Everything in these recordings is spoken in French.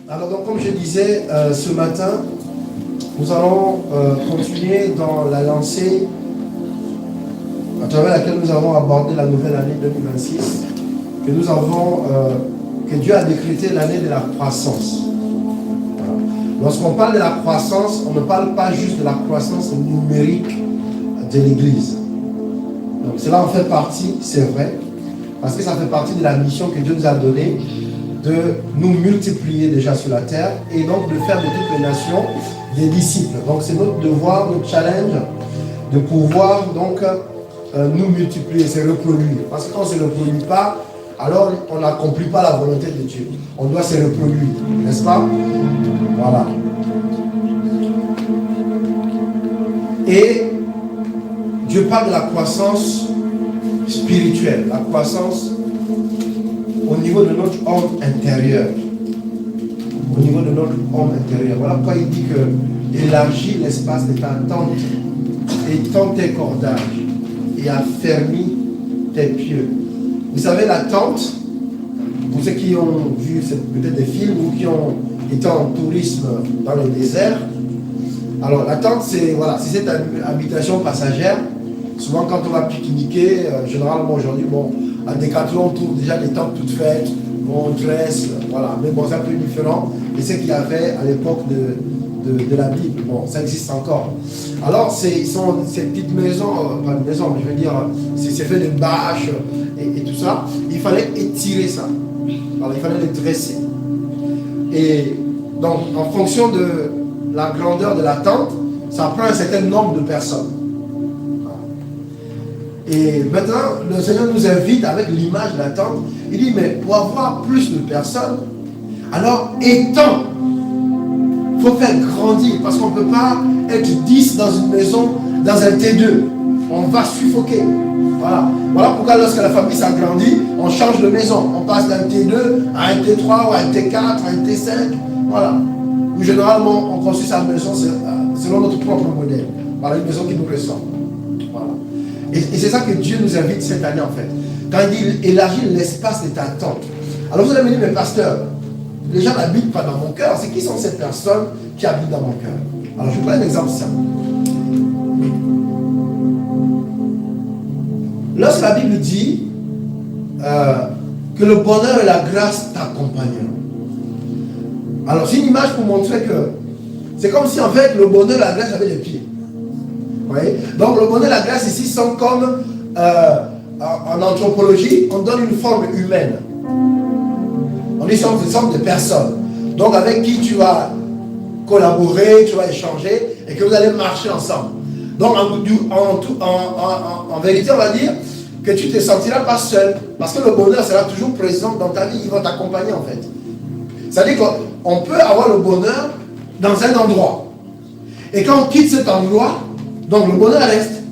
Alors donc, comme je disais ce matin, nous allons continuer dans la lancée à travers laquelle nous avons abordé la nouvelle année 2026, que Dieu a décrété l'année de la croissance. Voilà. Lorsqu'on parle de la croissance, on ne parle pas juste de la croissance numérique de l'Église. Donc cela en fait partie, c'est vrai, parce que ça fait partie de la mission que Dieu nous a donnée, de nous multiplier déjà sur la terre et donc de faire de toutes les nations des disciples. Donc c'est notre devoir, notre challenge de pouvoir donc nous multiplier, se reproduire. Parce que quand on ne se reproduit pas, alors on n'accomplit pas la volonté de Dieu. On doit se reproduire, n'est-ce pas? Voilà. Et Dieu parle de la croissance spirituelle, la croissance au niveau de notre homme intérieur. Au niveau de notre homme intérieur. Voilà pourquoi il dit que élargis l'espace de ta tente, étends tes cordages et affermis tes pieux. Vous savez, la tente, pour ceux qui ont vu peut-être des films ou qui ont été en tourisme dans le désert, alors la tente, c'est voilà, cette habitation passagère. Souvent quand on va pique-niquer, généralement aujourd'hui, bon, à Decathlon, on trouve déjà des tentes toutes faites, on dresse, voilà. Mais bon, c'est un peu différent de ce qu'il y avait à l'époque de la Bible. Bon, ça existe encore. Alors, ces petites maisons, pas de maisons, mais je veux dire, c'est fait de bâches et tout ça. Il fallait étirer ça. Alors, il fallait les dresser. Et donc, en fonction de la grandeur de la tente, ça prend un certain nombre de personnes. Et maintenant, le Seigneur nous invite avec l'image de la tente. Il dit, mais pour avoir plus de personnes, alors étends. Il faut faire grandir, parce qu'on ne peut pas être 10 dans une maison, dans un T2. On va suffoquer. Voilà. Voilà pourquoi lorsque la famille s'agrandit, on change de maison. On passe d'un T2 à un T3 ou à un T4, à un T5. Voilà. Ou généralement, on construit sa maison selon notre propre modèle. Voilà, une maison qui nous ressemble. Voilà. Et c'est ça que Dieu nous invite cette année en fait. Quand il dit élargir l'espace de ta tente. Alors vous allez me dire, mais pasteur, les gens n'habitent pas dans mon cœur. C'est qui sont ces personnes qui habitent dans mon cœur? Alors je vous prends un exemple simple. Lorsque la Bible dit que le bonheur et la grâce t'accompagneront. Alors c'est une image pour montrer que c'est comme si en fait le bonheur et la grâce avaient des pieds. Vous voyez? Donc le bonheur et la grâce ici sont comme en anthropologie, on donne une forme humaine. On dit sont des sortes de personnes. Donc avec qui tu vas collaborer, tu vas échanger et que vous allez marcher ensemble. Donc en vérité, on va dire que tu ne te sentiras pas seul. Parce que le bonheur sera toujours présent dans ta vie, il va t'accompagner en fait. C'est-à-dire qu'on peut avoir le bonheur dans un endroit. Et quand on quitte cet endroit, donc le bonheur reste.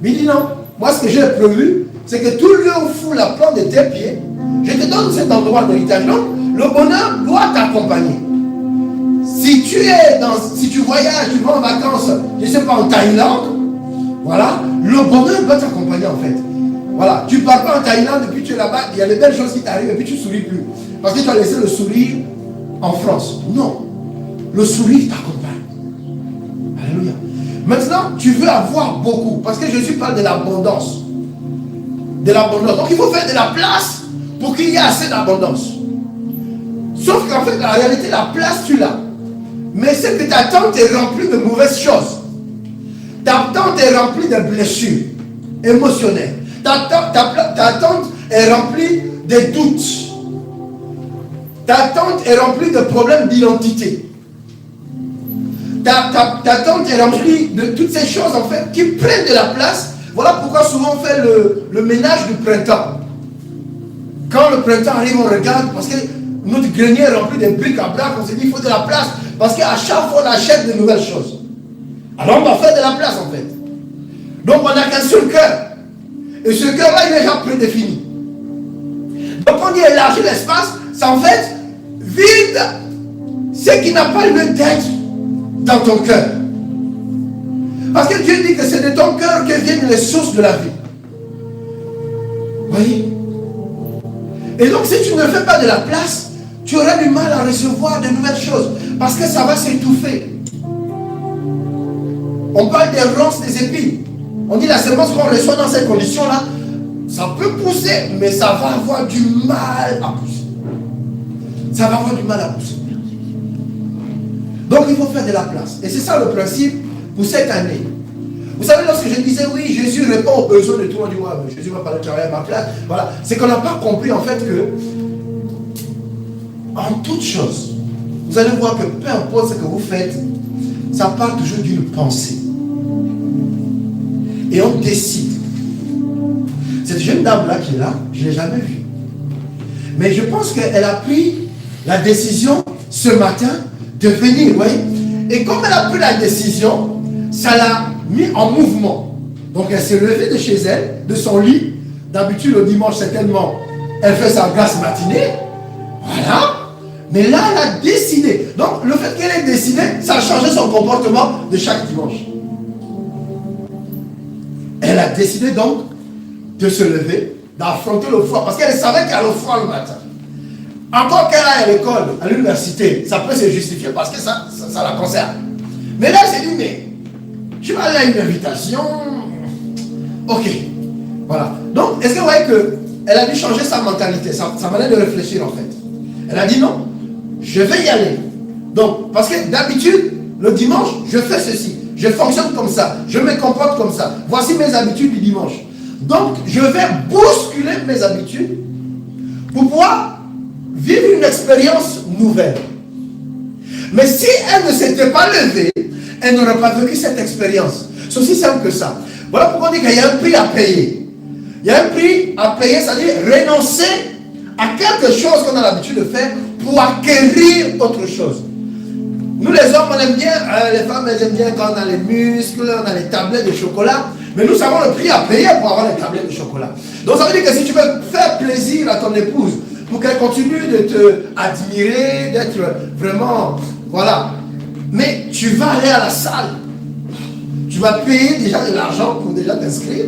Mais il dit non, moi ce que j'ai prévu, c'est que tout lieu où fout la plante de tes pieds, je te donne cet endroit d'héritage. Donc le bonheur doit t'accompagner. Si tu voyages, tu vas en vacances, je ne sais pas, en Thaïlande, voilà, le bonheur doit t'accompagner en fait. Voilà, tu ne pars pas en Thaïlande et puis tu es là-bas, il y a des belles choses qui t'arrivent et puis tu ne souris plus. Parce que tu as laissé le sourire en France. Non, le sourire t'accompagne. Alléluia. Maintenant, tu veux avoir beaucoup, parce que Jésus parle de l'abondance. De l'abondance. Donc il faut faire de la place pour qu'il y ait assez d'abondance. Sauf qu'en fait, en réalité, la place, tu l'as. Mais c'est que ta tente est remplie de mauvaises choses. Ta tente est remplie de blessures émotionnelles. Ta tente est remplie de doutes. Ta tente est remplie de problèmes d'identité. Ta tente est remplie de toutes ces choses en fait qui prennent de la place. Voilà pourquoi souvent on fait le ménage du printemps. Quand le printemps arrive, on regarde parce que notre grenier est rempli de bric à brac, on se dit il faut de la place parce qu'à chaque fois on achète de nouvelles choses. Alors on va faire de la place en fait. Donc on n'a qu'un seul cœur. Et ce cœur-là il est déjà prédéfini. Donc on dit élargir l'espace, c'est en fait vide ce qui n'a pas lieu d'être dans ton cœur. Parce que Dieu dit que c'est de ton cœur que viennent les sources de la vie. Vous voyez? Et donc si tu ne fais pas de la place, tu auras du mal à recevoir de nouvelles choses parce que ça va s'étouffer. On parle des ronces, des épines. On dit la semence qu'on reçoit dans ces conditions-là, ça peut pousser, mais ça va avoir du mal à pousser. Ça va avoir du mal à pousser. Donc il faut faire de la place. Et c'est ça le principe pour cette année. Vous savez, lorsque je disais oui, Jésus répond aux besoins de tout le monde, on dit ouais, mais Jésus va pas le travailler à ma place. Voilà. C'est qu'on n'a pas compris en fait que en toute chose, vous allez voir que peu importe ce que vous faites, ça part toujours d'une pensée. Et on décide. Cette jeune dame-là qui est là, je ne l'ai jamais vue. Mais je pense qu'elle a pris la décision ce matin de venir, vous voyez. Et comme elle a pris la décision, ça l'a mis en mouvement. Donc elle s'est levée de chez elle, de son lit. D'habitude, le dimanche, certainement, elle fait sa grasse matinée. Voilà. Mais là, elle a décidé. Donc, le fait qu'elle ait décidé, ça a changé son comportement de chaque dimanche. Elle a décidé donc de se lever, d'affronter le froid, parce qu'elle savait qu'il y a le froid le matin. Encore qu'elle aille à l'école, à l'université, ça peut se justifier parce que ça la concerne. Mais là, elle s'est dit, mais je vais aller à une invitation. Ok. Voilà. Donc, est-ce que vous voyez qu'elle a dû changer sa mentalité, sa manière de réfléchir en fait. Elle a dit non, je vais y aller. Donc, parce que d'habitude, le dimanche, je fais ceci. Je fonctionne comme ça. Je me comporte comme ça. Voici mes habitudes du dimanche. Donc, je vais bousculer mes habitudes pour pouvoir vivre une expérience nouvelle. Mais si elle ne s'était pas levée, elle n'aurait pas vécu cette expérience. C'est aussi simple que ça. Voilà pourquoi on dit qu'il y a un prix à payer. Il y a un prix à payer, c'est-à-dire renoncer à quelque chose qu'on a l'habitude de faire pour acquérir autre chose. Nous les hommes, on aime bien, les femmes, elles aiment bien quand on a les muscles, on a les tablettes de chocolat, mais nous savons le prix à payer pour avoir les tablettes de chocolat. Donc ça veut dire que si tu veux faire plaisir à ton épouse, pour qu'elle continue de te admirer, d'être vraiment, voilà, mais tu vas aller à la salle, tu vas payer déjà de l'argent pour déjà t'inscrire,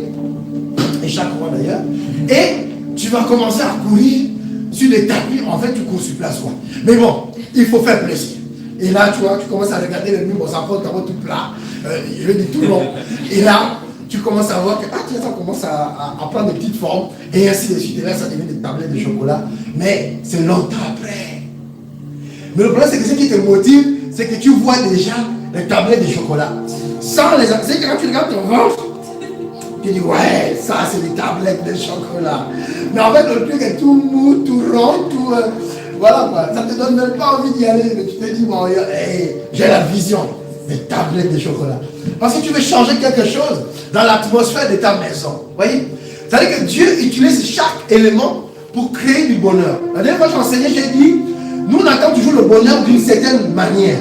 et chaque mois d'ailleurs, et tu vas commencer à courir sur des tapis, en fait tu cours sur place, quoi. Mais bon, il faut faire plaisir. Et là, tu vois, tu commences à regarder le mur, bon, ça porte tout plat, je dis tout long. Et là, tu commences à voir que, ah tiens, ça commence à prendre des petites formes, et ainsi de suite. Et là, ça devient des tablettes de chocolat. Mais c'est longtemps après. Mais le problème, c'est que ce qui te motive, c'est que tu vois déjà les tablettes de chocolat. Sans les accès, quand tu regardes ton ventre, tu dis, ouais, ça, c'est des tablettes de chocolat. Mais en fait, le truc est tout mou, tout rond, tout... voilà quoi, ça ne te donne même pas envie d'y aller, mais tu te dis, bon, hey, j'ai la vision des tablettes de chocolat. Parce que tu veux changer quelque chose dans l'atmosphère de ta maison. Vous voyez? C'est-à-dire que Dieu utilise chaque élément pour créer du bonheur. La dernière fois que j'enseignais, j'ai dit, nous on attend toujours le bonheur d'une certaine manière.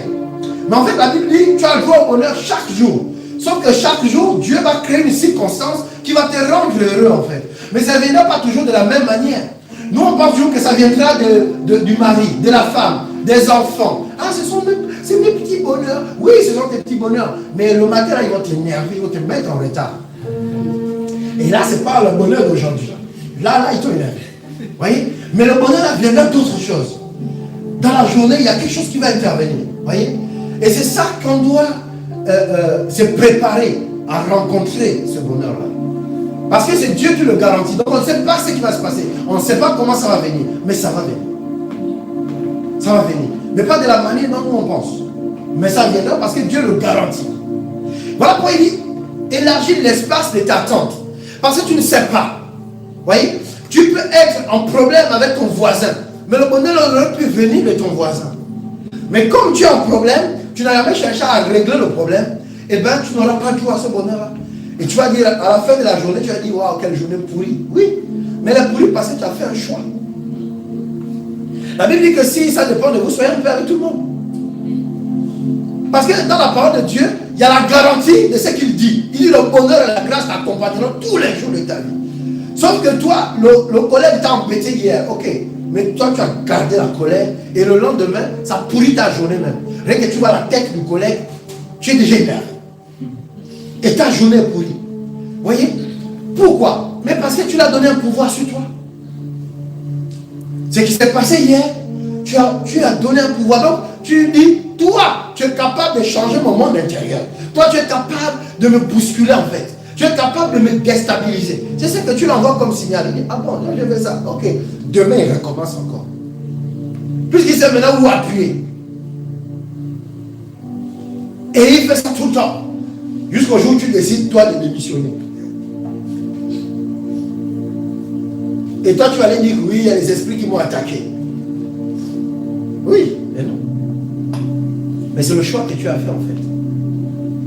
Mais en fait, la Bible dit, tu as le droit au bonheur chaque jour. Sauf que chaque jour, Dieu va créer une circonstance qui va te rendre heureux en fait. Mais ça ne viendra pas toujours de la même manière. Nous, on pense toujours que ça viendra du mari, de la femme, des enfants. Ah, c'est mes petits bonheurs. Oui, ce sont tes petits bonheurs. Mais le matin, là, ils vont t'énerver, ils vont te mettre en retard. Et là, ce n'est pas le bonheur d'aujourd'hui. Là, ils t'ont énervé. Vous voyez? Mais le bonheur, là, viendra d'autres choses. Dans la journée, il y a quelque chose qui va intervenir. Vous voyez? Et c'est ça qu'on doit se préparer à rencontrer ce bonheur-là. Parce que c'est Dieu qui le garantit. Donc on ne sait pas ce qui va se passer. On ne sait pas comment ça va venir. Mais ça va venir. Ça va venir. Mais pas de la manière dont nous on pense. Mais ça viendra parce que Dieu le garantit. Voilà pourquoi il dit, élargis l'espace de ta tente. Parce que tu ne sais pas. Vous voyez? Tu peux être en problème avec ton voisin. Mais le bonheur aurait pu venir de ton voisin. Mais comme tu as un problème, tu n'as jamais cherché à régler le problème, eh bien tu n'auras pas droit à ce bonheur-là. Et tu vas dire, à la fin de la journée, tu vas dire, waouh, quelle journée pourrie. Oui, mais elle est pourrie parce que tu as fait un choix. La Bible dit que si ça dépend de vous, soyez en paix avec tout le monde. Parce que dans la parole de Dieu, il y a la garantie de ce qu'il dit. Il dit, le bonheur et la grâce t'accompagneront tous les jours de ta vie. Sauf que toi, le collègue t'a embêté hier, ok. Mais toi, tu as gardé la colère et le lendemain, ça pourrit ta journée même. Rien que tu vois la tête du collègue, tu es déjà énervé. Et ta journée est pourrie. Vous voyez? Pourquoi? Mais parce que tu lui as donné un pouvoir sur toi. Ce qui s'est passé hier, tu tu as donné un pouvoir. Donc, tu dis, toi, tu es capable de changer mon monde intérieur. Toi, tu es capable de me bousculer en fait. Tu es capable de me déstabiliser. C'est ce que tu l'envoies comme signal. Il dit, ah bon, là, je fais ça. Ok, demain, il recommence encore. Puisqu'il sait maintenant où appuyer. Et il fait ça tout le temps. Jusqu'au jour où tu décides, toi, de démissionner. Et toi, tu vas aller dire, oui, il y a les esprits qui m'ont attaqué. Oui, mais non. Mais c'est le choix que tu as fait, en fait.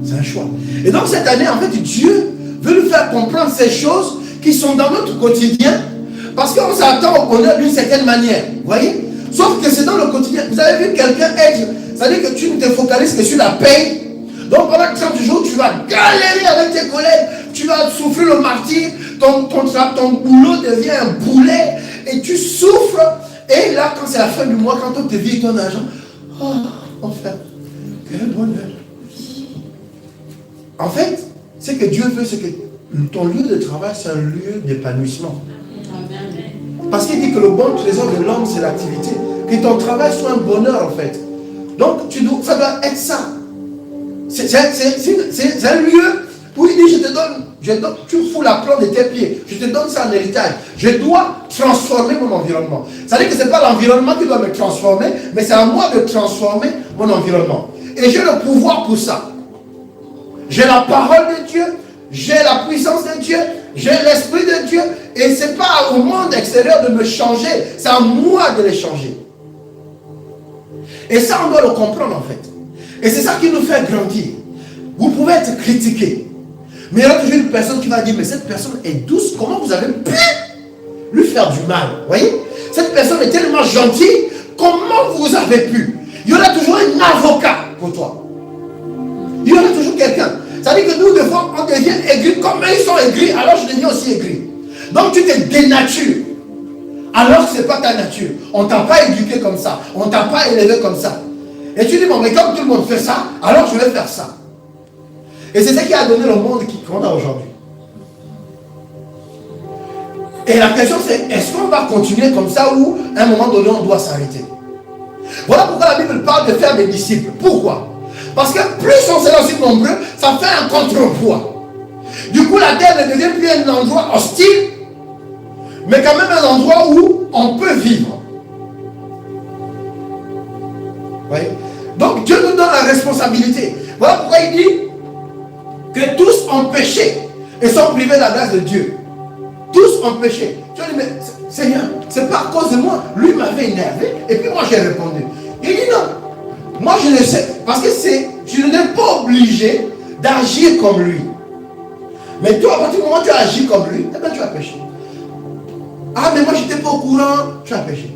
C'est un choix. Et donc, cette année, en fait, Dieu veut nous faire comprendre ces choses qui sont dans notre quotidien, parce qu'on s'attend au bonheur d'une certaine manière. Vous voyez? Sauf que c'est dans le quotidien. Vous avez vu quelqu'un être, c'est-à-dire que tu ne te focalises que sur la paye. Donc pendant 30 jours, tu vas galérer avec tes collègues, tu vas souffrir le martyre, ton boulot devient un boulet, et tu souffres. Et là, quand c'est la fin du mois, quand on te vit ton argent, oh, enfin, quel bonheur. En fait, ce que Dieu veut, c'est que ton lieu de travail, c'est un lieu d'épanouissement. Parce qu'il dit que le bon trésor de l'homme, c'est l'activité. Que ton travail soit un bonheur, en fait. Donc, ça doit être ça. C'est un lieu où il dit, je te donne, tu fous la plante de tes pieds. Je te donne ça en héritage. Je dois transformer mon environnement. C'est-à-dire que ce n'est pas l'environnement qui doit me transformer, mais c'est à moi de transformer mon environnement. Et j'ai le pouvoir pour ça. J'ai la parole de Dieu, j'ai la puissance de Dieu, j'ai l'esprit de Dieu, et ce n'est pas au monde extérieur de me changer, c'est à moi de les changer. Et ça, on doit le comprendre en fait. Et c'est ça qui nous fait grandir. Vous pouvez être critiqué, mais il y aura toujours une personne qui va dire, mais cette personne est douce, comment vous avez pu lui faire du mal? Vous voyez? Cette personne est tellement gentille, comment vous avez pu? Il y aura toujours un avocat pour toi. Il y aura toujours quelqu'un. Ça veut dire que nous, des fois, on devient aigri. Comme eux, ils sont aigris, alors je deviens aussi aigri. Donc tu te dénatures. Alors que ce n'est pas ta nature. On ne t'a pas éduqué comme ça. On ne t'a pas élevé comme ça. Et tu dis, bon, mais comme tout le monde fait ça, alors je vais faire ça. Et c'est ce qui a donné le monde qu'on a aujourd'hui. Et la question c'est, est-ce qu'on va continuer comme ça ou à un moment donné, on doit s'arrêter? Voilà pourquoi la Bible parle de faire des disciples. Pourquoi? Parce que plus on sera aussi nombreux, ça fait un contrepoids. Du coup, la terre ne devient plus un endroit hostile, mais quand même un endroit où on peut vivre. Voyez? Donc Dieu nous donne la responsabilité. Voilà pourquoi il dit que tous ont péché et sont privés de la grâce de Dieu. Tous ont péché. Tu vas dire, mais Seigneur, c'est pas à cause de moi. Lui m'avait énervé et puis moi j'ai répondu. Il dit non. Moi je le sais. Parce que je n'ai pas obligé d'agir comme lui. Mais toi, à partir du moment où tu agis comme lui, eh bien tu as péché. Ah, mais moi je n'étais pas au courant, tu as péché.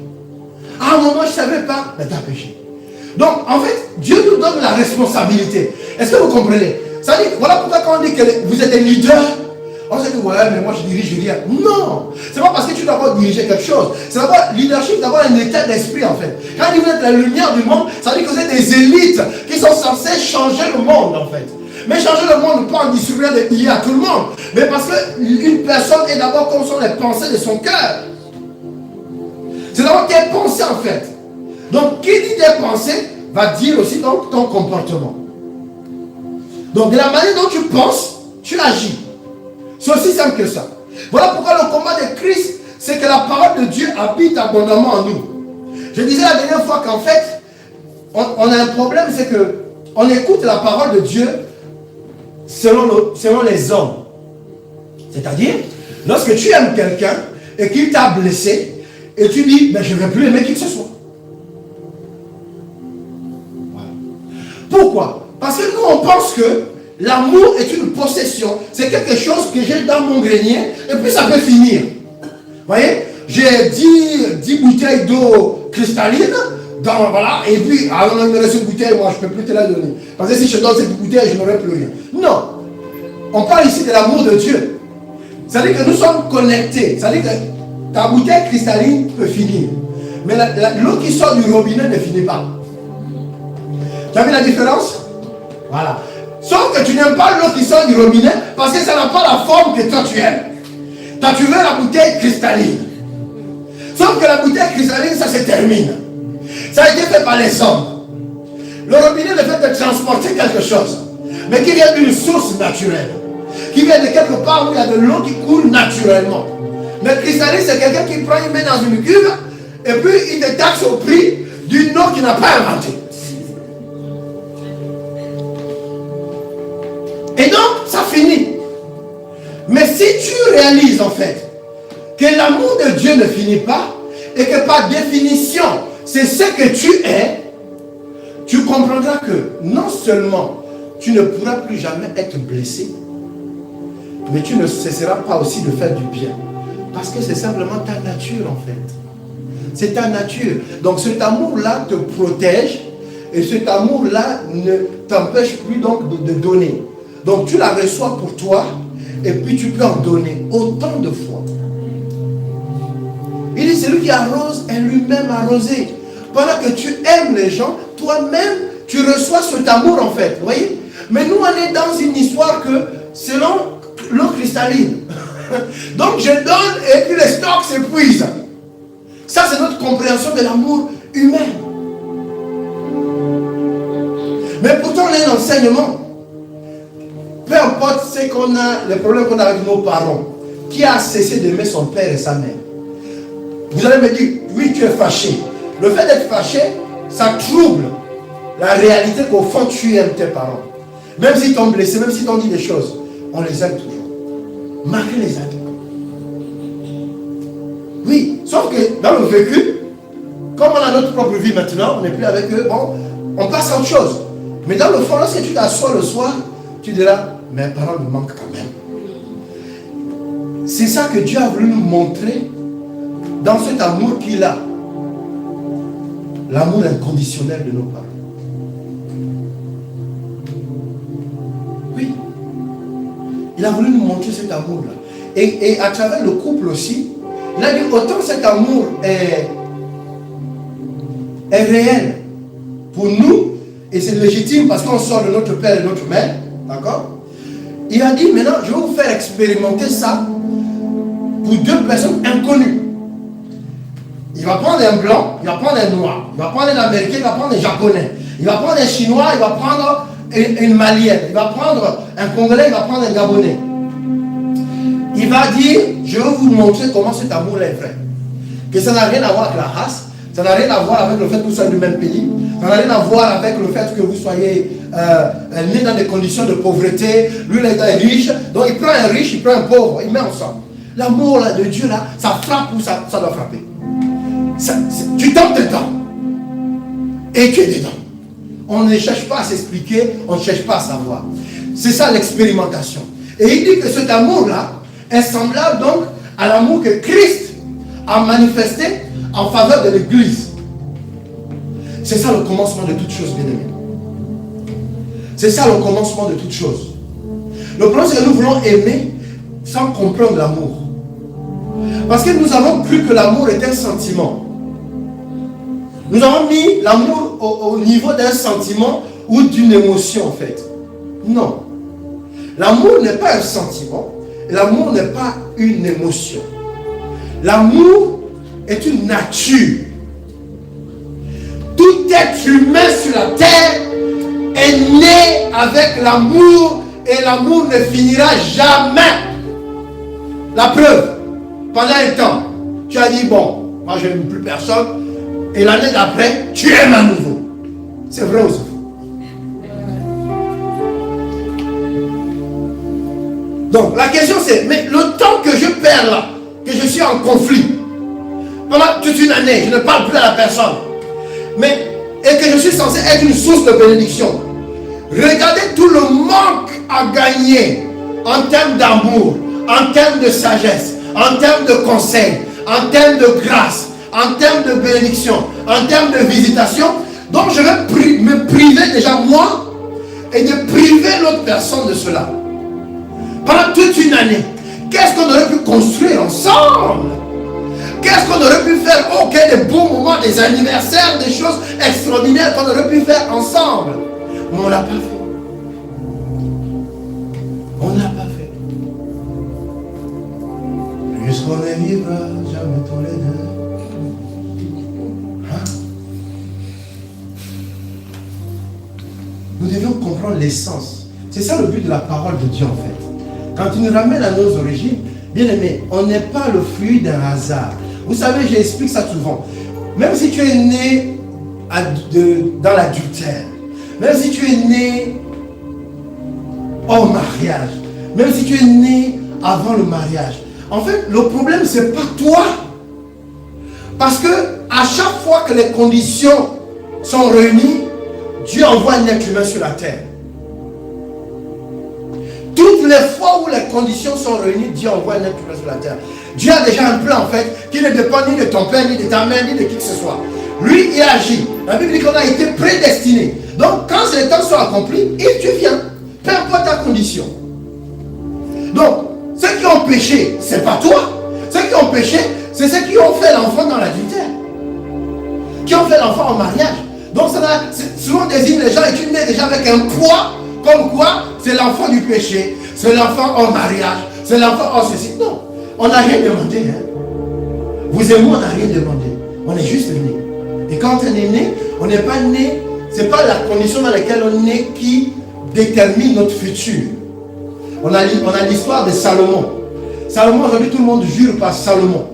Ah, moi je ne savais pas, mais tu as péché. Donc, en fait, Dieu nous donne la responsabilité. Est-ce que vous comprenez? Ça dit, voilà pourquoi quand on dit que vous êtes un leader, on se dit, ouais, mais moi je dirige rien. Non, c'est pas parce que tu dois d'abord diriger quelque chose. C'est d'abord, leadership, d'avoir un état d'esprit en fait. Quand vous êtes la lumière du monde, ça veut dire que vous êtes des élites qui sont censées changer le monde en fait. Mais changer le monde, pas en distribuant des billets à tout le monde, mais parce qu'une personne est d'abord comme sont les pensées de son cœur. C'est d'abord tes pensées en fait. Donc, qui dit tes pensées va dire aussi donc ton comportement. Donc, de la manière dont tu penses, tu agis. C'est aussi simple que ça. Voilà pourquoi le combat de Christ, c'est que la parole de Dieu habite abondamment en nous. Je disais la dernière fois qu'en fait, on a un problème, c'est que on écoute la parole de Dieu selon les hommes. C'est-à-dire, lorsque tu aimes quelqu'un et qu'il t'a blessé, et tu dis, mais je ne vais plus aimer qui que ce soit. Voilà. Pourquoi? Parce que nous, on pense que l'amour est une possession. C'est quelque chose que j'ai dans mon grenier et puis ça peut finir. Vous voyez? J'ai 10 bouteilles d'eau cristalline. Voilà, et puis, alors il me reste une bouteille, moi je ne peux plus te la donner. Parce que si je donne cette bouteille, je n'aurai plus rien. Non. On parle ici de l'amour de Dieu. C'est-à-dire que nous sommes connectés. C'est-à-dire que ta bouteille cristalline peut finir. Mais l'eau qui sort du robinet ne finit pas. Tu as vu la différence? Voilà. Sauf que tu n'aimes pas l'eau qui sort du robinet parce que ça n'a pas la forme que toi tu aimes. Toi tu veux la bouteille cristalline. Sauf que la bouteille cristalline, ça se termine. Ça a été fait par les hommes. Le robinet, le fait de transporter quelque chose, mais qui vient d'une source naturelle, qui vient de quelque part où il y a de l'eau qui coule naturellement. Mais cristalline, c'est quelqu'un qui prend, il met dans une cuve, et puis il te taxe au prix d'une eau qu'il n'a pas inventée. Et donc, ça finit. Mais si tu réalises en fait que l'amour de Dieu ne finit pas, et que par définition, c'est ce que tu es, tu comprendras que non seulement tu ne pourras plus jamais être blessé, mais tu ne cesseras pas aussi de faire du bien. Parce que c'est simplement ta nature en fait. C'est ta nature. Donc cet amour-là te protège et cet amour-là ne t'empêche plus donc de donner. Donc tu la reçois pour toi et puis tu peux en donner autant de fois. Il dit, celui qui arrose est lui-même arrosé. Pendant que tu aimes les gens, toi-même, tu reçois cet amour en fait. Vous voyez? Mais nous, on est dans une histoire que, selon l'eau cristalline, donc je donne et puis les stocks s'épuisent. Ça, c'est notre compréhension de l'amour humain. Mais pourtant, on a un enseignement. Peu importe ce qu'on a, les problèmes qu'on a avec nos parents, qui a cessé d'aimer son père et sa mère. Vous allez me dire, oui, tu es fâché. Le fait d'être fâché, ça trouble la réalité qu'au fond, tu aimes tes parents. Même s'ils t'ont blessé, même s'ils t'ont dit des choses, on les aime toujours. Malgré les actes. Oui, sauf que dans le vécu, comme on a notre propre vie maintenant, on n'est plus avec eux, bon, on passe à autre chose. Mais dans le fond, lorsque tu t'assois le soir, tu diras, mes parents me manquent quand même. C'est ça que Dieu a voulu nous montrer dans cet amour qu'il a. L'amour inconditionnel de nos parents. Oui. Il a voulu nous montrer cet amour-là. Et à travers le couple aussi, il a dit autant cet amour est réel pour nous, et c'est légitime parce qu'on sort de notre père et notre mère, d'accord? Il a dit maintenant, je vais vous faire expérimenter ça pour deux personnes inconnues. Il va prendre un blanc, il va prendre un noir, il va prendre un américain, il va prendre un japonais, il va prendre un chinois, il va prendre une malienne, il va prendre un congolais, il va prendre un gabonais. Il va dire, je vais vous montrer comment cet amour est vrai. Que ça n'a rien à voir avec la race, ça n'a rien à voir avec le fait que vous soyez du même pays, ça n'a rien à voir avec le fait que vous soyez né dans des conditions de pauvreté, lui il est riche, donc il prend un riche, il prend un pauvre, il met ensemble. L'amour là, de Dieu là, ça frappe ou ça doit frapper. Tu tombes dedans et tu es dedans. On ne cherche pas à s'expliquer, on ne cherche pas à savoir. C'est ça l'expérimentation. Et il dit que cet amour-là est semblable donc à l'amour que Christ a manifesté en faveur de l'Église. C'est ça le commencement de toutes choses, bien-aimés. C'est ça le commencement de toutes choses. Le problème, c'est que nous voulons aimer sans comprendre l'amour. Parce que nous avons cru que l'amour est un sentiment. Nous avons mis l'amour au niveau d'un sentiment ou d'une émotion en fait. Non. L'amour n'est pas un sentiment. L'amour n'est pas une émotion. L'amour est une nature. Tout être humain sur la terre est né avec l'amour et l'amour ne finira jamais. La preuve, pendant un temps, tu as dit bon, moi je n'aime plus personne. Et l'année d'après, tu aimes à nouveau. C'est vrai ou c'est faux? Donc la question c'est, mais le temps que je perds là, que je suis en conflit, pendant toute une année, je ne parle plus à la personne, mais, et que je suis censé être une source de bénédiction, regardez tout le manque à gagner en termes d'amour, en termes de sagesse, en termes de conseil, en termes de grâce, en termes de bénédiction, en termes de visitation. Donc je vais me priver déjà moi et de priver l'autre personne de cela. Pendant toute une année, qu'est-ce qu'on aurait pu construire ensemble? Qu'est-ce qu'on aurait pu faire? Ok, des beaux moments, des anniversaires, des choses extraordinaires qu'on aurait pu faire ensemble. Mais on ne l'a pas fait. On ne l'a pas fait. Puisqu'on est libre, jamais tous les deux. comprendre l'essence. C'est ça le but de la parole de Dieu en fait. Quand il nous ramène à nos origines, bien aimé, on n'est pas le fruit d'un hasard. Vous savez, j'explique ça souvent. Même si tu es né dans l'adultère, même si tu es né hors mariage, même si tu es né avant le mariage, en fait, le problème, c'est pas toi. Parce que à chaque fois que les conditions sont réunies, Dieu envoie un être humain sur la terre. Toutes les fois où les conditions sont réunies, Dieu envoie un être humain sur la terre. Dieu a déjà un plan en fait, qui ne dépend ni de ton père, ni de ta mère, ni de qui que ce soit. Lui, il agit. La Bible dit qu'on a été prédestiné. Donc, quand les temps sont accomplis, tu viens. Peu importe ta condition. Donc, ceux qui ont péché, ce n'est pas toi. Ceux qui ont péché, c'est ceux qui ont fait l'enfant dans l'adultère. Qui ont fait l'enfant en mariage. Donc, souvent désigne les gens et tu nais déjà avec un poids, comme quoi c'est l'enfant du péché, c'est l'enfant en mariage, c'est l'enfant en ceci. Non, on n'a rien demandé. Hein. Vous et moi, on n'a rien demandé. On est juste né. Et quand on est né, on n'est pas né, ce n'est pas la condition dans laquelle on est qui détermine notre futur. On a l'histoire de Salomon. Salomon, aujourd'hui, tout le monde jure par Salomon.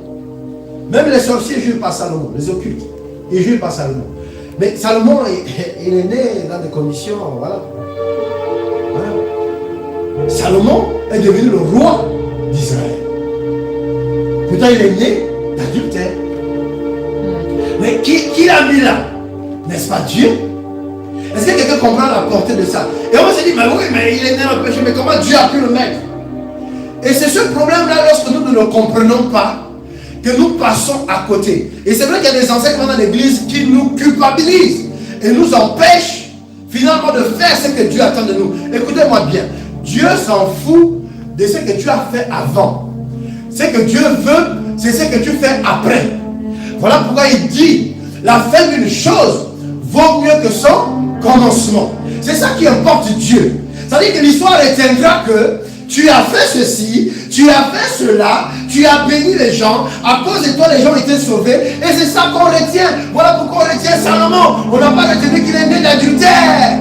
Même les sorciers jurent par Salomon, les occultes. Ils jurent par Salomon. Mais Salomon, il est né dans des conditions, voilà. Salomon est devenu le roi d'Israël. Pourtant, il est né d'adultère. Mais qui l'a mis là? N'est-ce pas Dieu? Est-ce que quelqu'un comprend la portée de ça? Et on se dit, mais oui, mais il est né en péché, mais comment Dieu a pu le mettre? Et c'est ce problème-là, lorsque nous ne le comprenons pas, que nous passons à côté. Et c'est vrai qu'il y a des enseignements dans l'église qui nous culpabilisent et nous empêchent finalement de faire ce que Dieu attend de nous. Écoutez-moi bien, Dieu s'en fout de ce que tu as fait avant. Ce que Dieu veut, c'est ce que tu fais après. Voilà pourquoi il dit, la fin d'une chose vaut mieux que son commencement. C'est ça qui importe Dieu. Ça veut dire que l'histoire retiendra que tu as fait ceci, tu as fait cela, tu as béni les gens, à cause de toi les gens étaient sauvés, et c'est ça qu'on retient. Voilà pourquoi on retient Salomon. On n'a pas retenu qu'il est né d'adultère.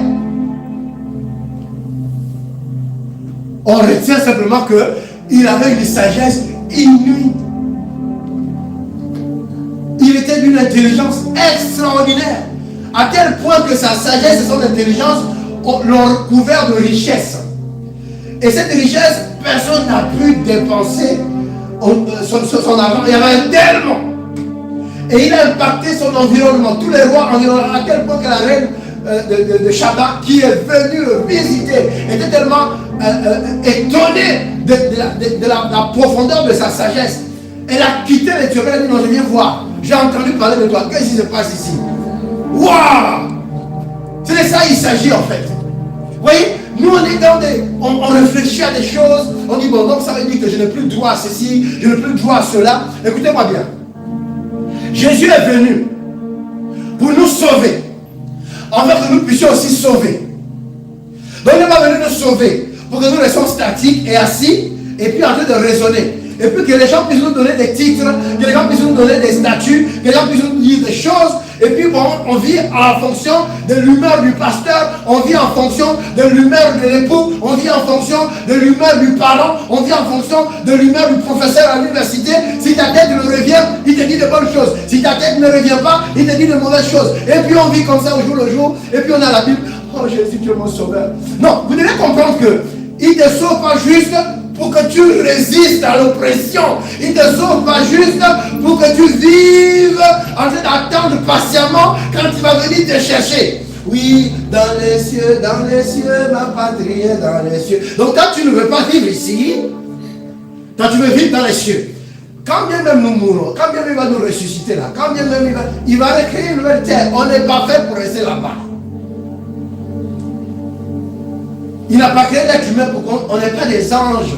On retient simplement qu'il avait une sagesse inouïe. Il était d'une intelligence extraordinaire. À tel point que sa sagesse et son intelligence l'ont couvert de richesse. Et cette richesse, personne n'a pu dépenser son argent. Il y avait tellement. Et il a impacté son environnement. Tous les rois environnants, à tel point que la reine de Shaba, qui est venue le visiter, était tellement étonnée de la profondeur de sa sagesse. Elle a quitté l'Éthiopie, elle a dit non, je viens voir. J'ai entendu parler de toi. Qu'est-ce qui se passe ici? Waouh! C'est de ça qu'il s'agit en fait. Vous voyez, nous on est dans des... On réfléchit à des choses. On dit bon, donc ça veut dire que je n'ai plus le droit à ceci, je n'ai plus le droit à cela. Écoutez-moi bien. Jésus est venu pour nous sauver. Afin que nous puissions aussi sauver. Donc il n'est pas venu nous sauver pour que nous restions statiques et assis et puis en train de raisonner. Et puis que les gens puissent nous donner des titres, que les gens puissent nous donner des statuts, que les gens puissent nous dire des choses. Et puis bon, on vit en fonction de l'humeur du pasteur, on vit en fonction de l'humeur de l'époux, on vit en fonction de l'humeur du parent, on vit en fonction de l'humeur du professeur à l'université. Si ta tête me revient, il te dit de bonnes choses. Si ta tête ne revient pas, il te dit de mauvaises choses. Et puis on vit comme ça au jour le jour. Et puis on a la Bible. Oh Jésus, tu es mon sauveur. Non, vous devez comprendre que il ne te sauve pas juste pour que tu résistes à l'oppression. Il ne te sauve pas juste pour que tu vives en train d'attendre patiemment quand il va venir te chercher. Oui, dans les cieux, ma patrie est dans les cieux. Donc quand tu ne veux pas vivre ici, quand tu veux vivre dans les cieux, quand bien même nous mourrons, quand bien même il va nous ressusciter là, quand bien même il va recréer une nouvelle terre, on n'est pas fait pour rester là-bas. Il n'a pas créé l'être humain pour qu'on n'est pas des anges.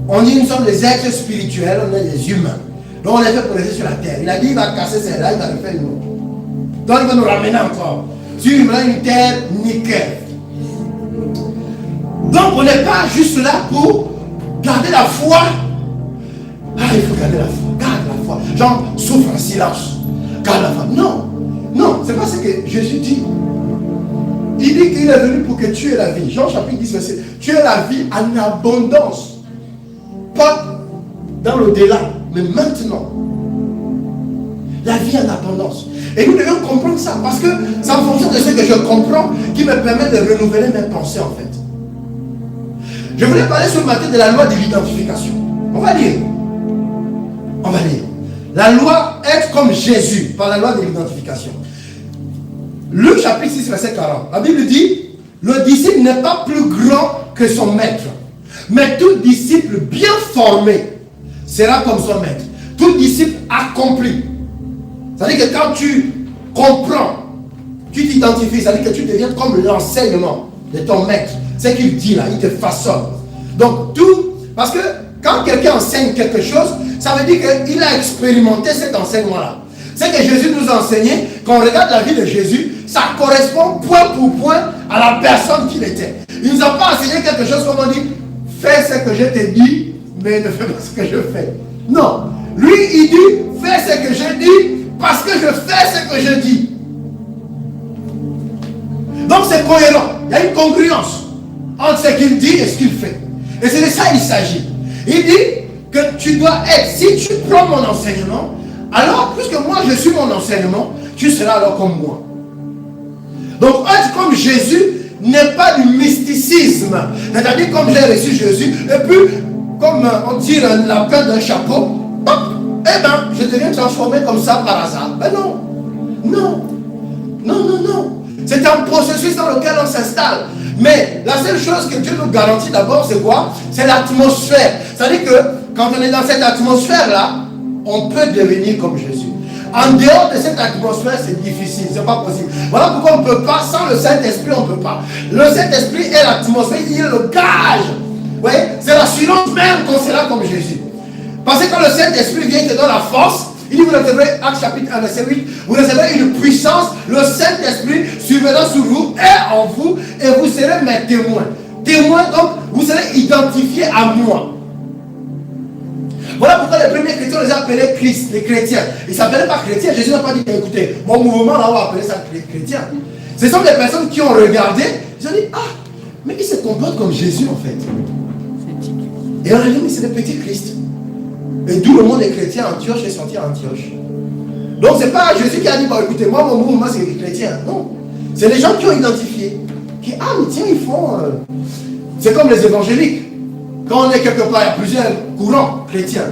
Nous sommes des êtres spirituels, on est des humains. Donc on est fait pour rester sur la terre. Il a dit il va casser ses là, il va le faire nous. Donc il va nous ramener encore sur une terre nickel. Donc on n'est pas juste là pour garder la foi. Ah, il faut garder la foi. Garde la foi. Genre, souffre en silence. Garde la foi. Non. Non, c'est pas ce que Jésus dit. Il dit qu'il est venu pour que tu aies la vie. Jean chapitre 10, verset. Tu aies la vie en abondance. Pas dans l'au-delà, mais maintenant. La vie en abondance. Et nous devons comprendre ça, parce que c'est en fonction de ce que je comprends qui me permet de renouveler mes pensées en fait. Je voulais parler ce matin de la loi de l'identification. On va lire. On va lire. La loi, être comme Jésus, par la loi de l'identification. Luc chapitre 6, verset 40. La Bible dit, le disciple n'est pas plus grand que son maître. Mais tout disciple bien formé sera comme son maître. Tout disciple accompli. C'est-à-dire que quand tu comprends, tu t'identifies, c'est-à-dire que tu deviens comme l'enseignement de ton maître. C'est qu'il dit là, il te façonne. Donc tout, parce que quand quelqu'un enseigne quelque chose, ça veut dire qu'il a expérimenté cet enseignement-là. C'est que Jésus nous a enseigné, quand on regarde la vie de Jésus, ça correspond point pour point à la personne qu'il était. Il ne nous a pas enseigné quelque chose comme on dit, fais ce que je t'ai dit, mais ne fais pas ce que je fais. Non. Lui, il dit, fais ce que je dis, parce que je fais ce que je dis. Donc c'est cohérent. Il y a une congruence entre ce qu'il dit et ce qu'il fait. Et c'est de ça qu'il s'agit. Il dit que tu dois être, si tu prends mon enseignement, alors puisque moi je suis mon enseignement, tu seras alors comme moi. Donc être comme Jésus n'est pas du mysticisme. C'est-à-dire comme j'ai reçu Jésus, et puis comme on tire un lapin d'un chapeau, hop, eh bien je deviens transformé comme ça par hasard. Ben non. Non. Non, non, non. C'est un processus dans lequel on s'installe. Mais la seule chose que Dieu nous garantit d'abord, c'est quoi? C'est l'atmosphère. C'est-à-dire que quand on est dans cette atmosphère-là, on peut devenir comme Jésus. En dehors de cette atmosphère, c'est difficile, c'est pas possible. Voilà pourquoi on ne peut pas, sans le Saint-Esprit, on ne peut pas. Le Saint-Esprit est l'atmosphère, il est le gage. Vous voyez? C'est l'assurance même qu'on sera comme Jésus. Parce que quand le Saint-Esprit vient, il te donne la force. Il dit, vous recevrez, Actes chapitre 1, verset 8, vous recevrez une puissance, le Saint-Esprit surviendra sur vous et en vous, et vous serez mes témoins. Témoins, donc, vous serez identifiés à moi. Voilà pourquoi les premiers chrétiens les appelaient Christ, les chrétiens. Ils ne s'appelaient pas chrétiens. Jésus n'a pas dit, écoutez, mon mouvement là, on va appeler ça chrétien. Ce sont des personnes qui ont regardé, ils ont dit, ah, mais ils se comportent comme Jésus en fait. Et on a dit, mais c'est le petit Christ. Et d'où le monde des chrétiens, Antioche est sorti à Antioche. Donc c'est pas Jésus qui a dit, bah, écoutez, moi mon mouvement c'est les chrétiens. Non. C'est les gens qui ont identifié. Qui, ah mais tiens, ils font... C'est comme les évangéliques. Quand on est quelque part, il y a plusieurs courants chrétiens.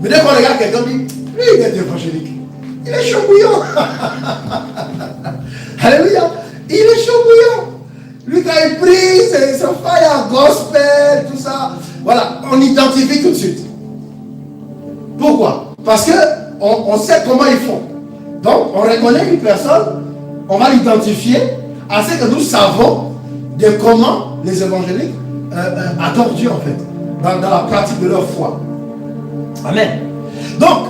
Mais dès qu'on regarde quelqu'un, on dit, lui il est évangélique. Il est chaud bouillant. Alléluia. Il est chaud bouillant. Lui quand il prie, c'est son fire gospel, tout ça. Voilà, on identifie tout de suite. Pourquoi? Parce qu'on sait comment ils font. Donc, on reconnaît une personne, on va l'identifier à ce que nous savons de comment les évangéliques adorent Dieu en fait, dans la pratique de leur foi. Amen. Donc,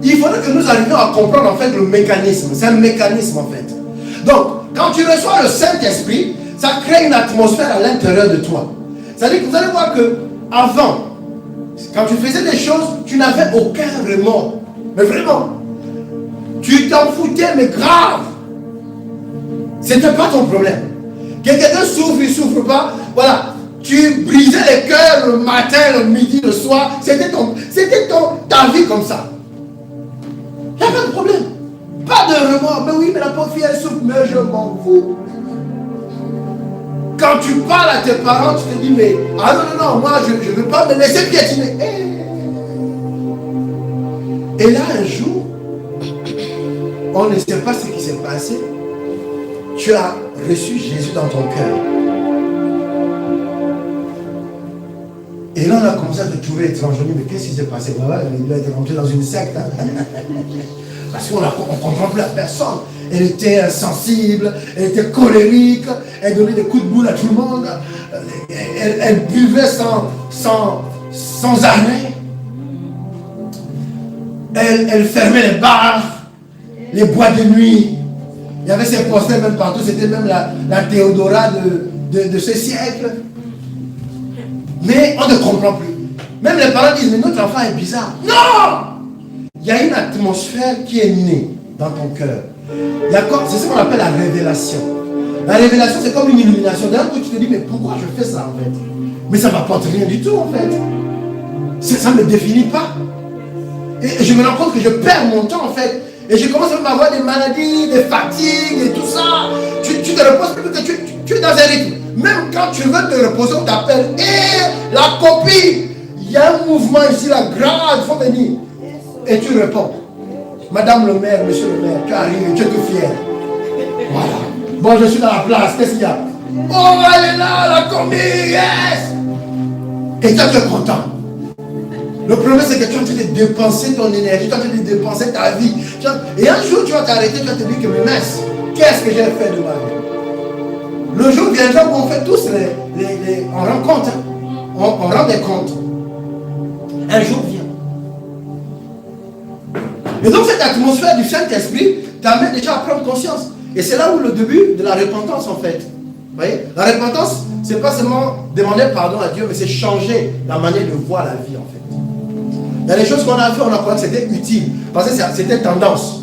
il faudrait que nous arrivions à comprendre en fait le mécanisme. C'est un mécanisme en fait. Donc, quand tu reçois le Saint-Esprit, ça crée une atmosphère à l'intérieur de toi. C'est-à-dire que vous allez voir que avant, quand tu faisais des choses, tu n'avais aucun remords. Mais vraiment. Tu t'en foutais, mais grave. Ce n'était pas ton problème. Quelqu'un souffre, il ne souffre pas. Voilà. Tu brisais les cœurs le matin, le midi, le soir. C'était ta vie comme ça. Il n'y a pas de problème. Pas de remords. Mais oui, mais la pauvre fille, elle souffre. Mais je m'en fous. Quand tu parles à tes parents, tu te dis, mais ah non, moi je ne veux pas me laisser piétiner. Et là, un jour, on ne sait pas ce qui s'est passé. Tu as reçu Jésus dans ton cœur. Et là, on a commencé à te trouver étrange. On dit, mais qu'est-ce qui s'est passé? Voilà, il a été rentré dans une secte. Hein? Parce qu'on ne comprend plus la personne. Elle était insensible, elle était colérique, elle donnait des coups de boule à tout le monde, elle buvait sans arrêt, elle fermait les bars, les boîtes de nuit. Il y avait ces posters même partout, c'était même la Théodora de ce siècle. Mais on ne comprend plus. Même les parents disent, mais notre enfant est bizarre. Non! Il y a une atmosphère qui est née dans ton cœur. C'est ce qu'on appelle la révélation. La révélation, c'est comme une illumination. D'un coup, tu te dis, mais pourquoi je fais ça en fait? Mais ça ne m'apporte rien du tout en fait. Ça ne me définit pas. Et je me rends compte que je perds mon temps en fait. Et je commence même à avoir des maladies, des fatigues et tout ça. Tu te reposes plus que tu es dans un rythme. Même quand tu veux te reposer, on t'appelle. Hé, la copie, il y a un mouvement ici, la grande, il faut venir. Et tu réponds. Madame le maire, monsieur le maire, tu arrives, tu es tout fier. Voilà. Bon, je suis dans la place, qu'est-ce qu'il y a? Oh, elle est là, la copie, yes! Et toi, tu es content. Le problème, c'est que tu es en train de dépenser ton énergie, tu es en train de dépenser ta vie. Et un jour, tu vas t'arrêter, tu vas te dire que, mais mince, qu'est-ce que j'ai fait de ma vie? Le jour viendra où on fait tous on rend compte, hein. On rend des comptes. Un jour vient. Et donc, cette atmosphère du Saint-Esprit t'amène déjà à prendre conscience. Et c'est là où le début de la repentance, en fait. Vous voyez? La repentance, ce n'est pas seulement demander pardon à Dieu, mais c'est changer la manière de voir la vie, en fait. Il y a des choses qu'on a fait, on a cru que c'était utile, parce que c'était tendance.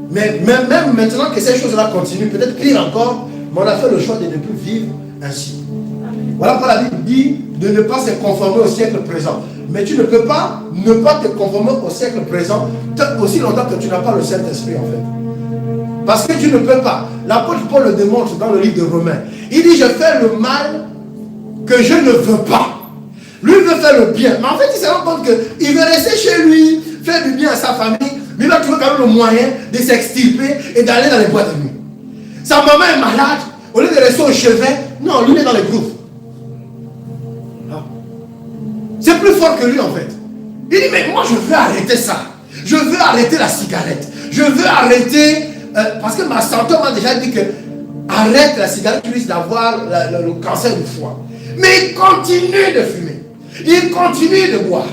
Mais même maintenant que ces choses-là continuent, peut-être pire encore, mais on a fait le choix de ne plus vivre ainsi. Voilà pourquoi la Bible dit de ne pas se conformer au siècle présent. Mais tu ne peux pas ne pas te conformer au siècle présent aussi longtemps que tu n'as pas le Saint-Esprit, en fait. Parce que tu ne peux pas. L'apôtre Paul le démontre dans le livre de Romains. Il dit, je fais le mal que je ne veux pas. Lui veut faire le bien. Mais en fait, il se rend compte qu'il veut rester chez lui, faire du bien à sa famille, mais il va trouver quand même le moyen de s'extirper et d'aller dans les boîtes de nuit. Sa maman est malade, au lieu de rester au chevet, non, lui il est dans les groupes. C'est plus fort que lui en fait. Il dit, mais moi je veux arrêter ça. Je veux arrêter la cigarette. Je veux arrêter, parce que ma santé m'a déjà dit que arrête la cigarette, tu risques d'avoir le cancer du foie. Mais il continue de fumer. Il continue de boire.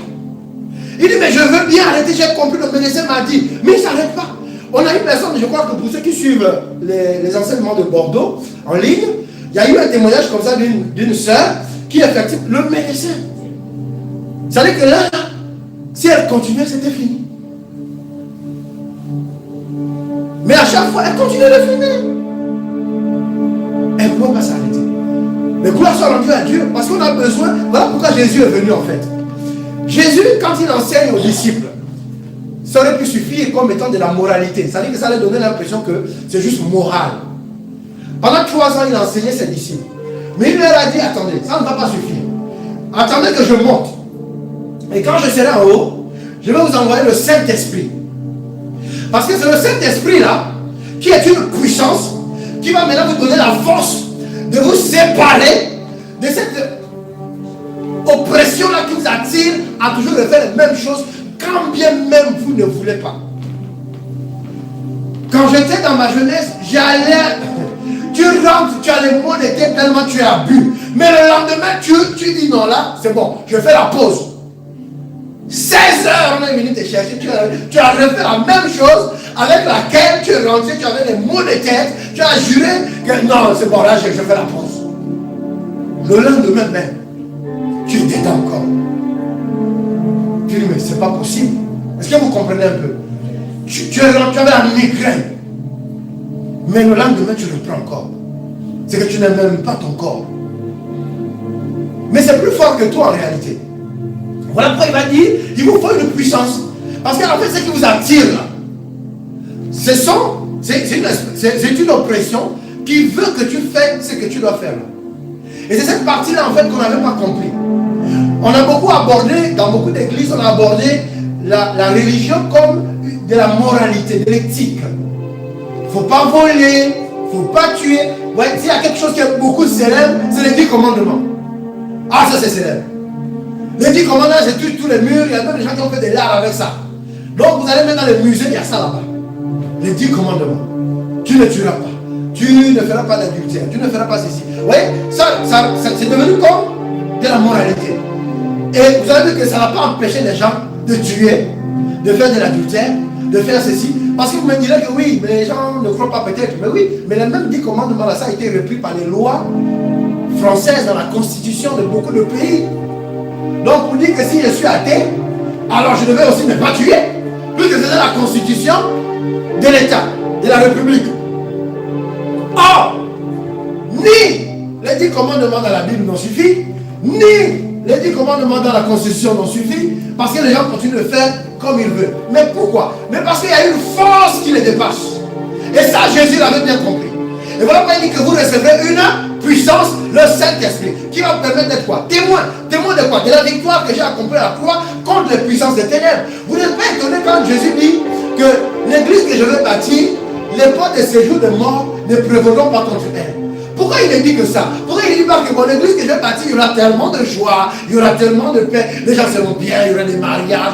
Il dit, mais je veux bien arrêter, j'ai compris, le médecin m'a dit, mais il ne s'arrête pas. On a une personne, je crois que pour ceux qui suivent les enseignements de Bordeaux en ligne, il y a eu un témoignage comme ça d'une sœur qui effectivement, le médecin. C'est-à-dire que là, si elle continuait, c'était fini. Mais à chaque fois, elle continuait de fumer. Elle ne pouvait pas s'arrêter. Mais gloire soit rendue à Dieu, parce qu'on a besoin. Voilà pourquoi Jésus est venu en fait. Jésus, quand il enseigne aux disciples, ça aurait pu suffire comme étant de la moralité. C'est-à-dire que ça allait donner l'impression que c'est juste moral. Pendant 3 ans, il a enseigné ses disciples. Mais il leur a dit, attendez, ça ne va pas suffire. Attendez que je monte. Et quand je serai en haut, je vais vous envoyer le Saint-Esprit. Parce que c'est le Saint-Esprit là, qui est une puissance, qui va maintenant vous donner la force de vous séparer de cette oppression là qui vous attire à toujours refaire les mêmes choses, quand bien même vous ne voulez pas. Quand j'étais dans ma jeunesse, j'allais, tu rentres, tu as les mots de tête tellement tu as bu. Mais le lendemain, tu dis non là, c'est bon, je fais la pause. 16 heures, on est venu te chercher, tu as refait la même chose avec laquelle tu es rentré, tu avais les mots de tête, tu as juré que non, c'est bon, là, je fais la pause. Le lendemain même, tu étais encore. Tu dis, mais c'est pas possible. Est-ce que vous comprenez un peu? Tu es rentré, tu avais la migraine. Mais le lendemain, tu reprends encore. C'est que tu n'aimes même pas ton corps. Mais c'est plus fort que toi en réalité. Voilà pourquoi il va dire, il vous faut une puissance. Parce qu'en fait, ce qui vous attire là, c'est une oppression qui veut que tu fasses ce que tu dois faire. Et c'est cette partie-là en fait qu'on n'avait pas compris. On a beaucoup abordé, dans beaucoup d'églises, on a abordé la religion comme de la moralité, de l'éthique. Il ne faut pas voler, il ne faut pas tuer. Ouais, s'il y a quelque chose qui est beaucoup célèbre, c'est les 10 commandements. Ah, ça c'est célèbre. Les 10 commandements, c'est tous les murs, il y a même des gens qui ont fait des larmes avec ça. Donc vous allez même dans les musées, il y a ça là-bas. Les 10 commandements. Tu ne tueras pas. Tu ne feras pas d'adultère. Tu ne feras pas ceci. Vous voyez, ça c'est devenu comme de la moralité. Et vous avez vu que ça n'a pas empêché les gens de tuer, de faire de l'adultère, de faire ceci. Parce que vous me direz que oui, mais les gens ne croient pas peut-être. Mais oui, mais les mêmes 10 commandements là, ça a été repris par les lois françaises dans la constitution de beaucoup de pays. Donc vous dites que si je suis athée, alors je devais aussi ne pas tuer, puisque c'est la constitution de l'État, de la République. Or, ni les 10 commandements dans la Bible n'ont suffi, ni les 10 commandements dans la Constitution n'ont suffi, parce que les gens continuent de faire comme ils veulent. Mais pourquoi? Mais parce qu'il y a une force qui les dépasse. Et ça, Jésus l'avait bien compris. Et voilà pourquoi il dit que vous recevrez une puissance, le Saint-Esprit, qui va vous permettre d'être quoi? Témoin. Témoin de quoi? De la victoire que j'ai accomplie à la croix contre les puissances des ténèbres. Vous n'êtes pas étonné quand Jésus dit que l'église que je vais bâtir, les portes de séjour de mort ne prévaudront pas contre elle. Pourquoi il ne dit que ça? Pourquoi il ne dit pas que mon église que je vais bâtir, il y aura tellement de joie, il y aura tellement de paix, les gens seront bien, il y aura des mariages,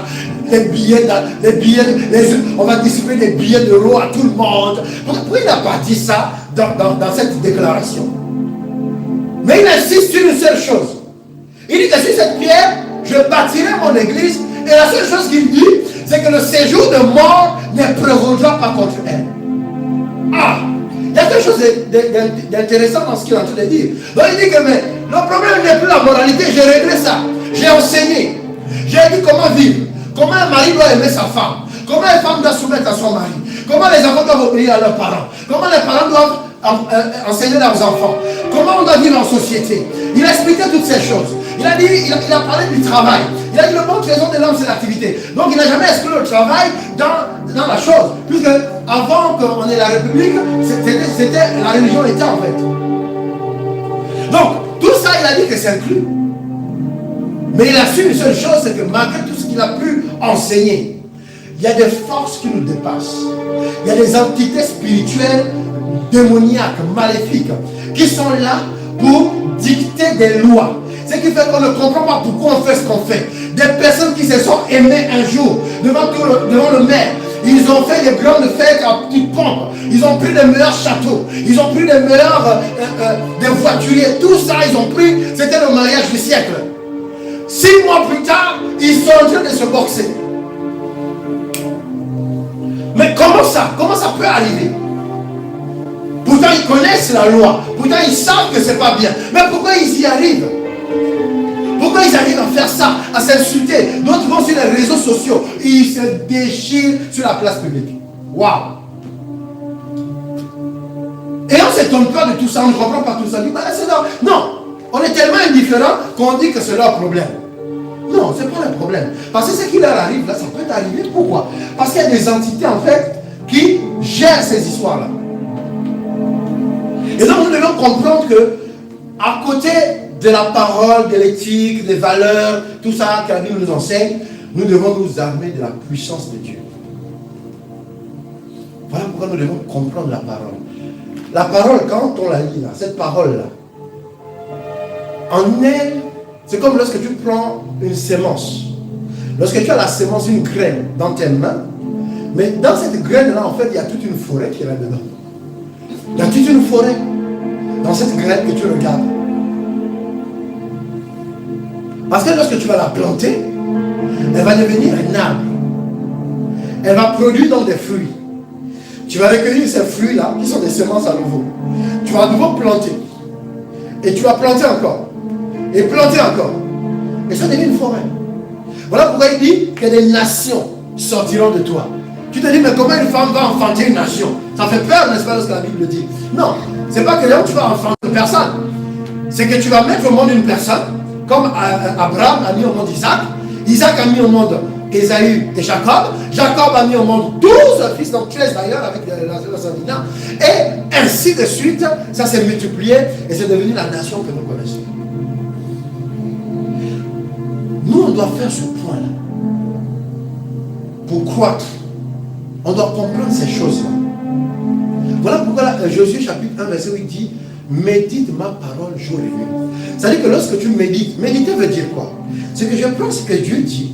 on va distribuer des billets d'euros à tout le monde. Pourquoi il n'a pas dit ça dans cette déclaration? Mais il insiste sur une seule chose. Il dit que sur cette pierre, je bâtirai mon église, et la seule chose qu'il dit, c'est que le séjour de mort ne prévaudra pas contre elle. Ah! Il y a quelque chose d'intéressant dans ce qu'il est en train de dire. Donc il dit que mais, le problème n'est plus la moralité, j'ai réglé ça. J'ai enseigné. J'ai dit comment vivre. Comment un mari doit aimer sa femme. Comment une femme doit soumettre à son mari. Comment les enfants doivent obéir à leurs parents. Comment les parents doivent enseigner leurs enfants. Comment on doit vivre en société. Il a expliqué toutes ces choses. Il a parlé du travail. Il a dit le bon trésor de l'homme c'est l'activité. Donc il n'a jamais exclu le travail dans la chose. Puisque avant qu'on ait la République, la religion était en fait. Donc tout ça il a dit que c'est inclus. Mais il a su une seule chose, c'est que malgré tout ce qu'il a pu enseigner, il y a des forces qui nous dépassent. Il y a des entités spirituelles, démoniaques, maléfiques, qui sont là pour dicter des lois. Ce qui fait qu'on ne comprend pas pourquoi on fait ce qu'on fait. Des personnes qui se sont aimées un jour devant le maire. Ils ont fait des grandes fêtes à petites pompes. Ils ont pris les meilleurs châteaux. Ils ont pris les meilleurs des voituriers. Tout ça, ils ont pris. C'était le mariage du siècle. 6 mois plus tard, ils sont en train de se boxer. Mais comment ça? Comment ça peut arriver? Pourtant, ils connaissent la loi. Pourtant, ils savent que c'est pas bien. Mais pourquoi ils y arrivent? Pourquoi ils arrivent à faire ça, à s'insulter? D'autres vont sur les réseaux sociaux. Ils se déchirent sur la place publique. Waouh! Et on ne s'étonne pas de tout ça, on ne comprend pas tout ça. Non, on est tellement indifférent qu'on dit que c'est leur problème. Non, ce n'est pas le problème. Parce que ce qui leur arrive, là, ça peut arriver. Pourquoi? Parce qu'il y a des entités, en fait, qui gèrent ces histoires-là. Et donc, nous devons comprendre que, à côté de la parole, de l'éthique, des valeurs, tout ça que la Bible nous enseigne, nous devons nous armer de la puissance de Dieu. Voilà pourquoi nous devons comprendre la parole. La parole, quand on la lit, là, cette parole-là, en elle, c'est comme lorsque tu prends une sémence. Lorsque tu as la sémence, une graine dans tes mains, mais dans cette graine-là, en fait, il y a toute une forêt qui est là-dedans. Il y a toute une forêt dans cette graine que tu regardes. Parce que lorsque tu vas la planter, elle va devenir un arbre. Elle va produire donc des fruits. Tu vas recueillir ces fruits-là, qui sont des semences à nouveau. Tu vas à nouveau planter. Et tu vas planter encore. Et planter encore. Et ça devient une forêt. Voilà pourquoi il dit que des nations sortiront de toi. Tu te dis, mais comment une femme va enfanter une nation? Ça fait peur, n'est-ce pas, lorsque la Bible le dit? Non, c'est pas que là où tu vas enfanter une personne. C'est que tu vas mettre au monde une personne, comme Abraham a mis au monde Isaac. Isaac a mis au monde Ésaü et Jacob. Jacob a mis au monde 12 fils, donc 13 d'ailleurs, avec la Sandina. Et ainsi de suite, ça s'est multiplié et c'est devenu la nation que nous connaissons. Nous, on doit faire ce point-là. Pour croître, on doit comprendre ces choses-là. Voilà pourquoi là, Josué chapitre 1, verset 8 dit « Médite ma parole jour et nuit ». C'est-à-dire que lorsque tu médites, méditer veut dire quoi? C'est que je prends ce que Dieu dit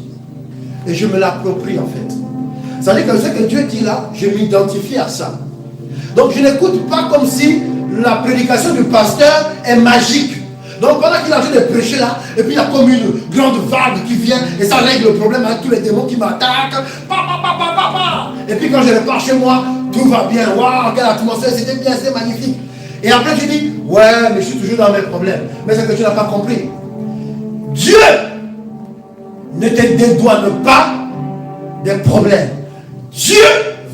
et je me l'approprie en fait. C'est-à-dire que ce que Dieu dit là, je m'identifie à ça. Donc je n'écoute pas comme si la prédication du pasteur est magique. Donc pendant qu'il est en train de prêcher là, et puis il y a comme une grande vague qui vient, et ça règle le problème avec tous les démons qui m'attaquent. Et puis quand je repars chez moi, tout va bien. Waouh, quelle atmosphère, c'était bien, c'était magnifique. Et après tu dis, ouais, mais je suis toujours dans mes problèmes. Mais c'est que tu n'as pas compris. Dieu ne te dédouane pas des problèmes. Dieu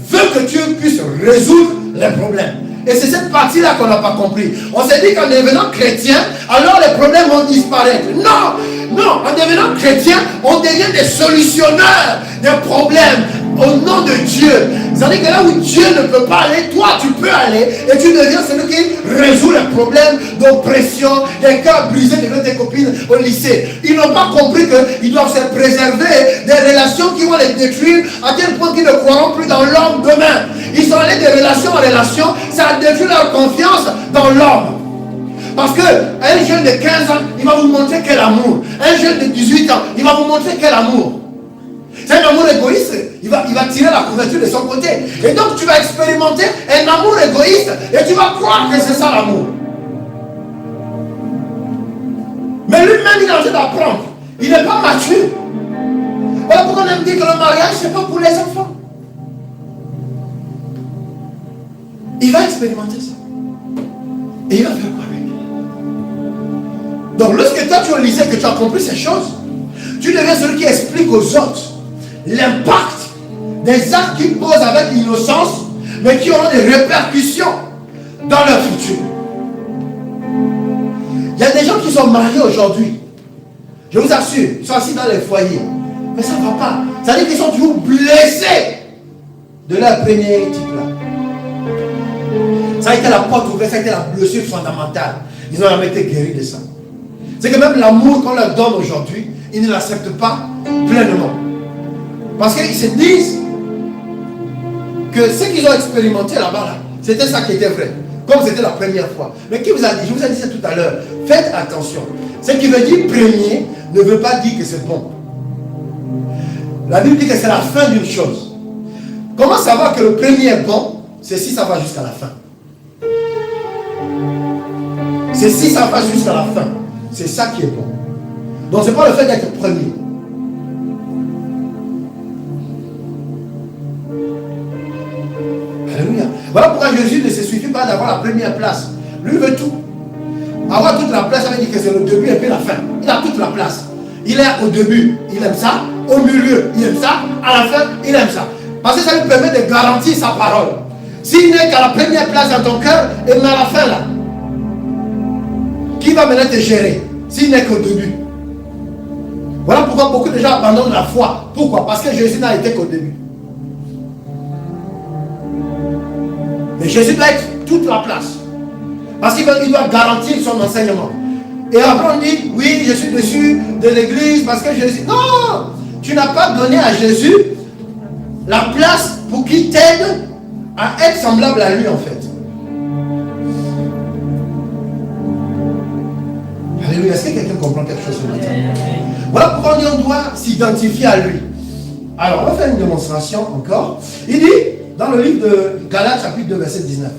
veut que tu puisses résoudre les problèmes. Et c'est cette partie-là qu'on n'a pas compris. On s'est dit qu'en devenant chrétien, alors les problèmes vont disparaître. Non, non, en devenant chrétien, on devient des solutionneurs des problèmes au nom de Dieu. C'est-à-dire que là où Dieu ne peut pas aller, toi tu peux aller et tu deviens celui qui résout les problèmes d'oppression, des cœurs brisés de tes copines au lycée. Ils n'ont pas compris qu'ils doivent se préserver des relations qui vont les détruire à tel point qu'ils ne croiront plus dans l'homme demain. Ils sont allés de relation en relation, ça a détruit leur confiance dans l'homme. Parce qu'un jeune de 15 ans, il va vous montrer quel amour. Un jeune de 18 ans, il va vous montrer quel amour. C'est un amour égoïste. Il va tirer la couverture de son côté. Et donc tu vas expérimenter un amour égoïste et tu vas croire que c'est ça l'amour. Mais lui-même, il est en train d'apprendre. Il n'est pas mature. Voilà pourquoi on aime dire que le mariage, ce n'est pas pour les enfants. Il va expérimenter ça. Et il va faire quoi avec? Donc lorsque toi tu es au lycée, que tu as compris ces choses, tu deviens celui qui explique aux autres l'impact des actes qu'ils posent avec l'innocence, mais qui auront des répercussions dans leur futur. Il y a des gens qui sont mariés aujourd'hui. Je vous assure, ils sont assis dans les foyers. Mais ça ne va pas. Ça veut dire qu'ils sont toujours blessés de leur premier type là. Ça a été la porte ouverte, ça a été la blessure fondamentale. Ils n'ont jamais été guéris de ça. C'est que même l'amour qu'on leur donne aujourd'hui, ils ne l'acceptent pas pleinement. Parce qu'ils se disent que ce qu'ils ont expérimenté là-bas, là, c'était ça qui était vrai. Comme c'était la première fois. Mais qui vous a dit? Je vous ai dit ça tout à l'heure. Faites attention. Ce qui veut dire premier ne veut pas dire que c'est bon. La Bible dit que c'est la fin d'une chose. Comment savoir que le premier est bon? C'est si ça va jusqu'à la fin. C'est si ça va jusqu'à la fin. C'est ça qui est bon. Donc c'est pas le fait d'être premier. Alléluia. Voilà pourquoi Jésus ne se suffit pas d'avoir la première place. Lui veut tout. Avoir toute la place, ça veut dire que c'est le début et puis la fin. Il a toute la place. Il est au début, il aime ça. Au milieu, il aime ça. À la fin, il aime ça. Parce que ça lui permet de garantir sa parole. S'il n'est qu'à la première place dans ton cœur, et même à la fin là, qui va maintenant te gérer? S'il n'est qu'au début. Voilà pourquoi beaucoup de gens abandonnent la foi. Pourquoi? Parce que Jésus n'a été qu'au début. Mais Jésus doit être toute la place. Parce qu'il doit garantir son enseignement. Et après on dit, oui, je suis dessus de l'église parce que Jésus... Non! Tu n'as pas donné à Jésus la place pour qu'il t'aide à être semblable à lui en fait. Alléluia. Est-ce que quelqu'un comprend quelque chose ce matin? Voilà pourquoi on doit s'identifier à lui. Alors, on va faire une démonstration encore. Il dit, dans le livre de Galates, chapitre 2, verset 19,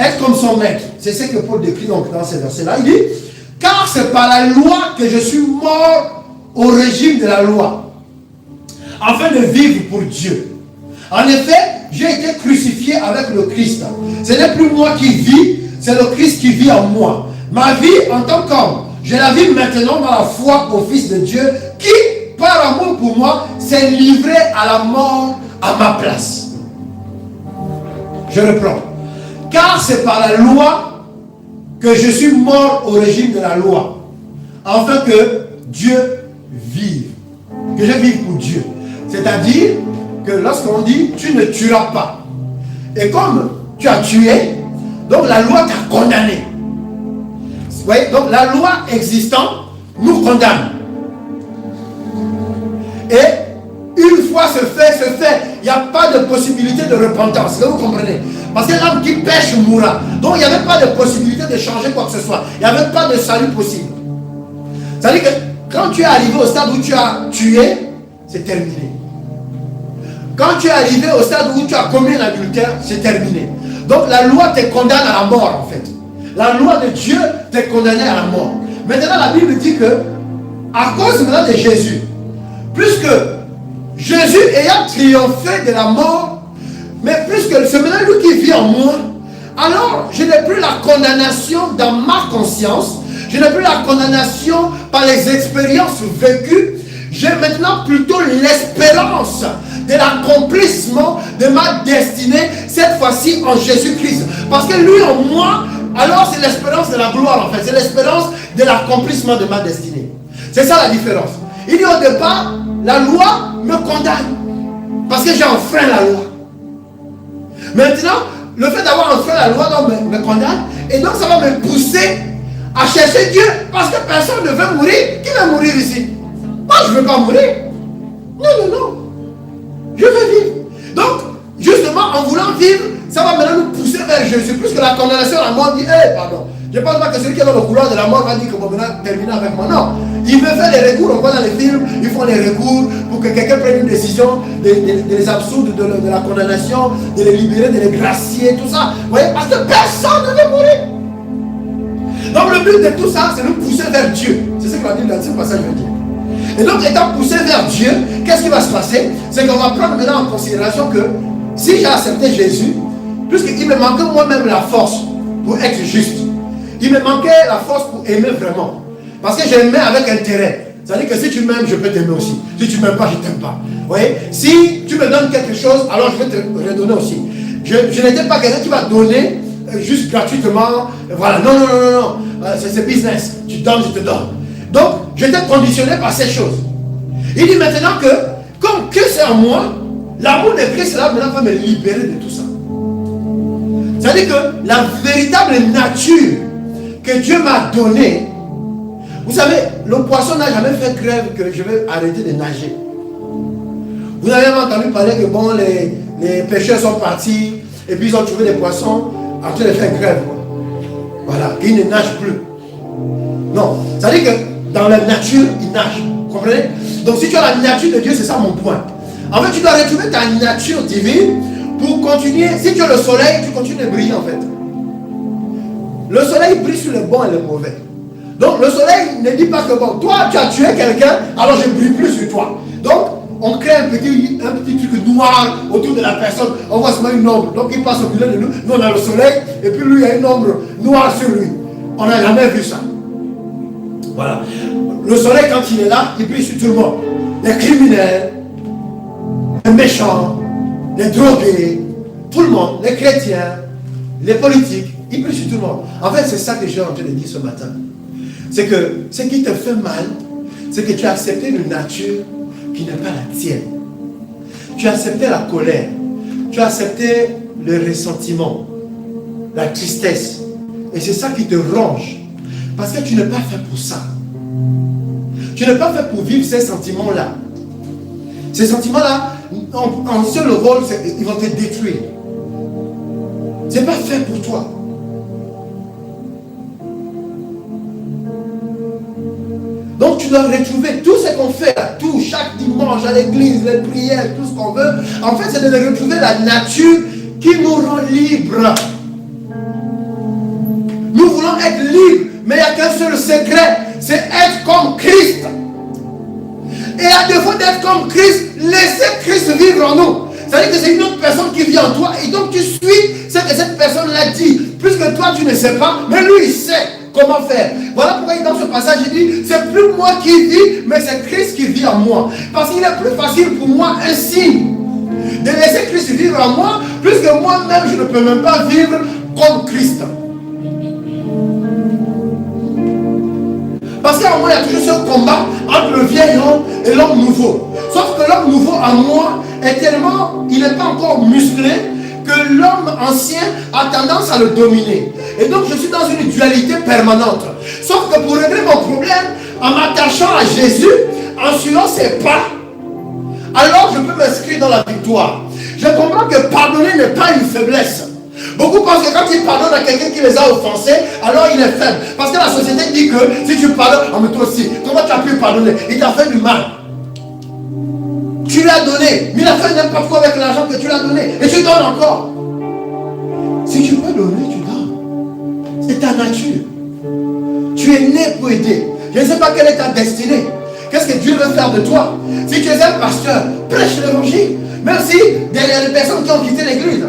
être comme son maître. C'est ce que Paul décrit donc dans ces versets-là. Il dit, car c'est par la loi que je suis mort au régime de la loi, afin de vivre pour Dieu. En effet, j'ai été crucifié avec le Christ. Ce n'est plus moi qui vis, c'est le Christ qui vit en moi. Ma vie en tant qu'homme, je la vis maintenant dans la foi au Fils de Dieu qui, par amour pour moi, s'est livré à la mort à ma place. Je reprends. Car c'est par la loi que je suis mort au régime de la loi, afin que Dieu vive. Que je vive pour Dieu. C'est-à-dire que lorsqu'on dit tu ne tueras pas, et comme tu as tué, donc la loi t'a condamné. Vous voyez, donc la loi existante nous condamne. Et une fois ce fait, il n'y a pas de possibilité de repentance. Vous comprenez? Parce que l'homme qui pêche mourra. Donc il n'y avait pas de possibilité de changer quoi que ce soit. Il n'y avait pas de salut possible. C'est-à-dire que quand tu es arrivé au stade où tu as tué, c'est terminé. Quand tu es arrivé au stade où tu as commis un adultère, c'est terminé. Donc la loi te condamne à la mort en fait. La loi de Dieu t'est condamné à la mort. Maintenant la Bible dit que, à cause maintenant de Jésus, puisque Jésus ayant triomphé de la mort, mais puisque c'est maintenant lui qui vit en moi, alors je n'ai plus la condamnation dans ma conscience, je n'ai plus la condamnation par les expériences vécues, j'ai maintenant plutôt l'espérance de l'accomplissement de ma destinée, cette fois-ci en Jésus-Christ. Parce que lui en moi, alors c'est l'espérance de la gloire en fait. C'est l'espérance de l'accomplissement de ma destinée. C'est ça la différence. Il dit au départ, la loi me condamne. Parce que j'ai enfreint la loi. Maintenant, le fait d'avoir enfreint la loi me condamne. Et donc ça va me pousser à chercher Dieu. Parce que personne ne veut mourir. Qui veut mourir ici? Moi je ne veux pas mourir. Non. Je veux vivre. Donc, justement, en voulant vivre, ça va maintenant nous pousser vers Jésus. Plus que la condamnation, la mort dit, pardon. Je ne pense pas que celui qui est dans le couloir de la mort va dire que bon, maintenant, terminer avec moi. Non. Il veut faire les recours. On voit dans les films, ils font les recours pour que quelqu'un prenne une décision de les absoudre de la condamnation, de les libérer, de les gracier, tout ça. Vous voyez, parce que personne ne veut mourir. Donc, le but de tout ça, c'est nous pousser vers Dieu. C'est ce que la Bible dans ce passage veut dire. Et donc, étant poussé vers Dieu, qu'est-ce qui va se passer? C'est qu'on va prendre maintenant en considération que si j'ai accepté Jésus, puisqu'il me manquait moi-même la force pour être juste, il me manquait la force pour aimer vraiment. Parce que j'aimais avec intérêt. C'est-à-dire que si tu m'aimes, je peux t'aimer aussi. Si tu ne m'aimes pas, je ne t'aime pas. Vous voyez? Si tu me donnes quelque chose, alors je vais te redonner aussi. Je n'étais pas quelqu'un qui va donner juste gratuitement. Voilà, non. C'est business. Tu donnes, je te donne. Donc, j'étais conditionné par ces choses. Il dit maintenant que, comme Christ c'est en moi, l'amour de Christ là maintenant va me libérer de tout ça. C'est-à-dire que la véritable nature que Dieu m'a donnée, vous savez, le poisson n'a jamais fait grève que je vais arrêter de nager. Vous avez entendu parler que bon, les pêcheurs sont partis et puis ils ont trouvé des poissons en train de faire grève. Voilà, qu'ils ne nagent plus. Non, c'est-à-dire que dans la nature, il nage. Vous comprenez? Donc si tu as la nature de Dieu, c'est ça mon point. En fait, tu dois retrouver ta nature divine pour continuer. Si tu as le soleil, tu continues de briller en fait. Le soleil brille sur le bon et le mauvais. Donc le soleil ne dit pas que bon, toi tu as tué quelqu'un, alors je ne brille plus sur toi. Donc on crée un petit truc noir autour de la personne. On voit seulement une ombre. Donc il passe au milieu de nous. Nous on a le soleil et puis lui il y a une ombre noire sur lui. On n'a jamais vu ça. Voilà. Le soleil, quand il est là, il brille sur tout le monde. Les criminels, les méchants, les drogués, tout le monde, les chrétiens, les politiques, il brille sur tout le monde. En fait, c'est ça que j'ai en train de dire ce matin. C'est que ce qui te fait mal, c'est que tu as accepté une nature qui n'est pas la tienne. Tu as accepté la colère. Tu as accepté le ressentiment, la tristesse. Et c'est ça qui te ronge. Parce que tu n'es pas fait pour ça. Tu n'es pas fait pour vivre ces sentiments-là. Ces sentiments-là, en seul rôle, ils vont te détruire. Ce n'est pas fait pour toi. Donc tu dois retrouver tout ce qu'on fait, tout, chaque dimanche à l'église, les prières, tout ce qu'on veut. En fait, c'est de retrouver la nature qui nous rend libres. Nous voulons être libres. Mais il n'y a qu'un seul secret, c'est être comme Christ. Et à défaut d'être comme Christ, laissez Christ vivre en nous. C'est-à-dire que c'est une autre personne qui vit en toi. Et donc tu suis ce que cette personne-là dit. Puisque toi tu ne sais pas, mais lui il sait comment faire. Voilà pourquoi dans ce passage il dit, c'est plus moi qui vis, mais c'est Christ qui vit en moi. Parce qu'il est plus facile pour moi ainsi de laisser Christ vivre en moi, puisque moi-même je ne peux même pas vivre comme Christ. Parce qu'en moi, il y a toujours ce combat entre le vieil homme et l'homme nouveau. Sauf que l'homme nouveau en moi est tellement, il n'est pas encore musclé, que l'homme ancien a tendance à le dominer. Et donc je suis dans une dualité permanente. Sauf que pour régler mon problème, en m'attachant à Jésus, en suivant ses pas, alors je peux m'inscrire dans la victoire. Je comprends que pardonner n'est pas une faiblesse. Beaucoup pensent que quand ils pardonnent à quelqu'un qui les a offensés, alors il est faible. Parce que la société dit que si tu pardonnes, mais toi aussi, comment tu as pu pardonner? Il t'a fait du mal. Tu lui as donné, mais il a fait n'importe quoi avec l'argent que tu lui as donné. Et tu donnes encore. Si tu peux donner, tu donnes. C'est ta nature. Tu es né pour aider. Je ne sais pas quelle est ta destinée. Qu'est-ce que Dieu veut faire de toi? Si tu es un pasteur, prêche l'évangile. Même si derrière les personnes qui ont quitté l'église,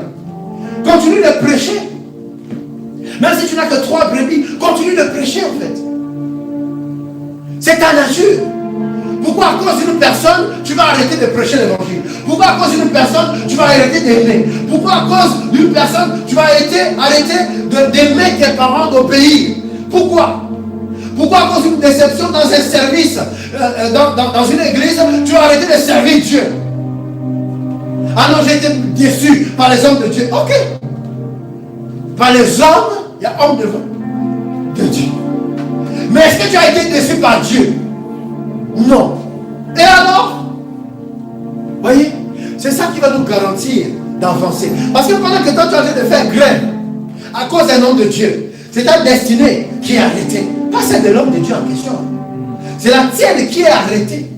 continue de prêcher. Même si tu n'as que 3 brebis, continue de prêcher en fait. C'est ta nature. Pourquoi à cause d'une personne, tu vas arrêter de prêcher l'évangile? Pourquoi à cause d'une personne, tu vas arrêter d'aimer? Pourquoi à cause d'une personne, tu vas arrêter d'aimer tes parents d'obéir? Pourquoi? Pourquoi à cause d'une déception dans un service, dans une église, tu vas arrêter de servir Dieu? Ah non, j'ai été déçu par les hommes de Dieu. Ok. Par les hommes, il y a hommes de Dieu. Mais est-ce que tu as été déçu par Dieu? Non. Et alors? Voyez, c'est ça qui va nous garantir d'avancer. Parce que pendant que toi tu es en train de faire grève à cause d'un homme de Dieu, c'est ta destinée qui est arrêtée. Pas celle de l'homme de Dieu en question. C'est la tienne qui est arrêtée.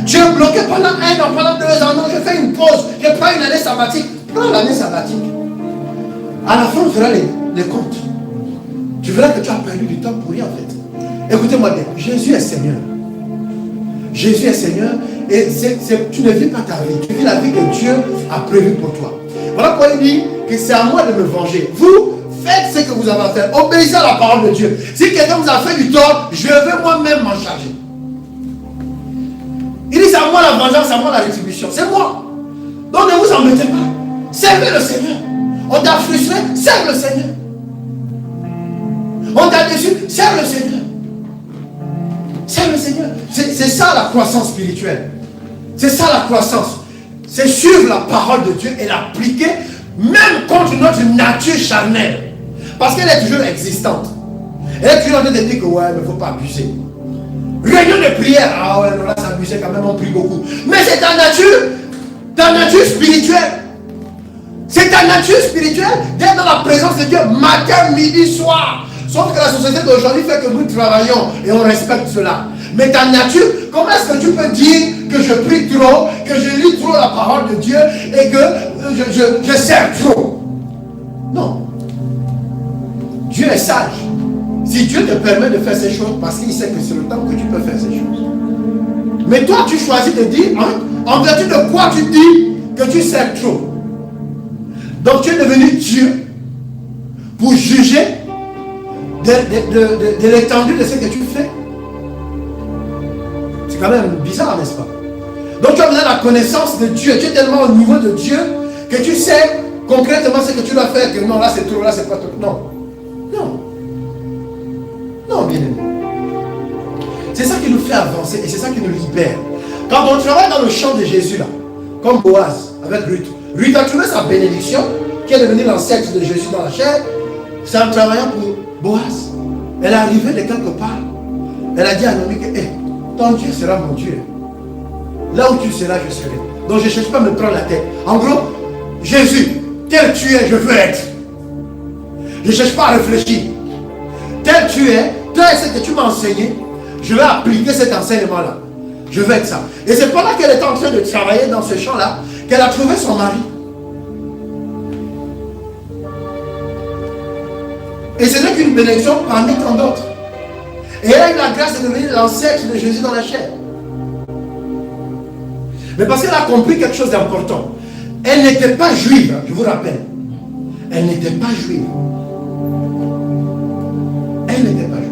Tu es bloqué pendant 1 an, pendant 2 ans. Non, je fais une pause. Je prends une année sabbatique. Prends l'année sabbatique. À la fin, on fera les comptes. Tu verras que tu as perdu du temps pour rien en fait. Écoutez-moi bien. Jésus est Seigneur. Jésus est Seigneur. Et tu ne vis pas ta vie. Tu vis la vie que Dieu a prévue pour toi. Voilà pourquoi il dit que c'est à moi de me venger. Vous, faites ce que vous avez à faire. Obéissez à la parole de Dieu. Si quelqu'un vous a fait du tort, je vais moi-même m'en charger. Il dit c'est à moi la vengeance, c'est à moi la rétribution. C'est moi. Donc ne vous embêtez pas. Servez le Seigneur. On t'a frustré, serve le Seigneur. On t'a déçu, serve le Seigneur. Serve le Seigneur. C'est ça la croissance spirituelle. C'est ça la croissance. C'est suivre la parole de Dieu et l'appliquer même contre notre nature charnelle. Parce qu'elle est toujours existante. Elle est toujours en train de dire que ouais, il ne faut pas abuser. Réunion de prière, ah ouais, non, là c'est abusé quand même, on prie beaucoup. Mais c'est ta nature spirituelle. C'est ta nature spirituelle d'être dans la présence de Dieu matin, midi, soir. Sauf que la société d'aujourd'hui fait que nous travaillons et on respecte cela. Mais ta nature, comment est-ce que tu peux dire que je prie trop, que je lis trop la parole de Dieu et que je sers trop? Non. Dieu est sage. Si Dieu te permet de faire ces choses, parce qu'il sait que c'est le temps que tu peux faire ces choses. Mais toi, tu choisis de dire, hein, en vertu de quoi tu dis que tu sers trop. Donc tu es devenu Dieu pour juger de l'étendue de ce que tu fais. C'est quand même bizarre, n'est-ce pas? Donc tu as besoin de la connaissance de Dieu. Tu es tellement au niveau de Dieu que tu sais concrètement ce que tu dois faire. Que non, là c'est trop, là c'est pas trop. Non. Non. Non, bien aimé. C'est ça qui nous fait avancer et c'est ça qui nous libère. Quand on travaille dans le champ de Jésus là, comme Boaz avec Ruth. Ruth a trouvé sa bénédiction, qui est devenue l'ancêtre de Jésus dans la chair. C'est en travaillant pour Boaz. Elle est arrivée de quelque part. Elle a dit à Naomi que ton Dieu sera mon Dieu. Là où tu seras, je serai. Donc je ne cherche pas à me prendre la tête. En gros, Jésus, tel tu es, je veux être. Je ne cherche pas à réfléchir. Tel tu es, tel ce que tu m'as enseigné, je vais appliquer cet enseignement-là. Je veux être ça. Et c'est pendant qu'elle était en train de travailler dans ce champ-là qu'elle a trouvé son mari. Et ce n'est qu'une bénédiction parmi tant d'autres. Et elle a eu la grâce de devenir l'ancêtre de Jésus dans la chair. Mais parce qu'elle a compris quelque chose d'important. Elle n'était pas juive, je vous rappelle. Elle n'était pas juive. Elle n'était pas juive.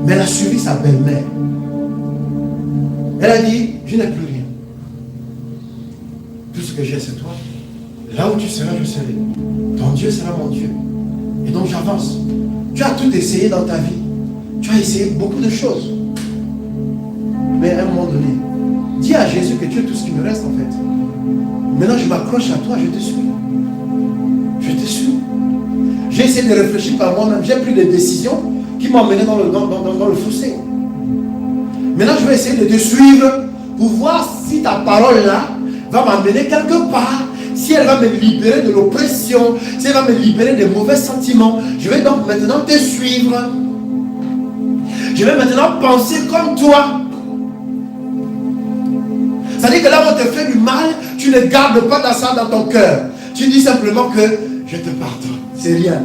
Mais elle a suivi sa belle-mère. Elle a dit, je n'ai plus rien. Tout ce que j'ai, c'est toi. Là où tu seras, je serai. Ton Dieu sera mon Dieu. Et donc j'avance. Tu as tout essayé dans ta vie. Tu as essayé beaucoup de choses. Mais à un moment donné, dis à Jésus que tu es tout ce qui me reste en fait. Maintenant je m'accroche à toi, je te suis. Je te suis. J'ai essayé de réfléchir par moi-même. J'ai pris des décisions qui m'ont mené dans le fossé. Maintenant je vais essayer de te suivre pour voir si ta parole là va m'amener quelque part. Si elle va me libérer de l'oppression, si elle va me libérer des mauvais sentiments, je vais donc maintenant te suivre. Je vais maintenant penser comme toi. C'est-à-dire que là où on te fait du mal, tu ne gardes pas ça dans ton cœur. Tu dis simplement que je te pardonne. C'est rien.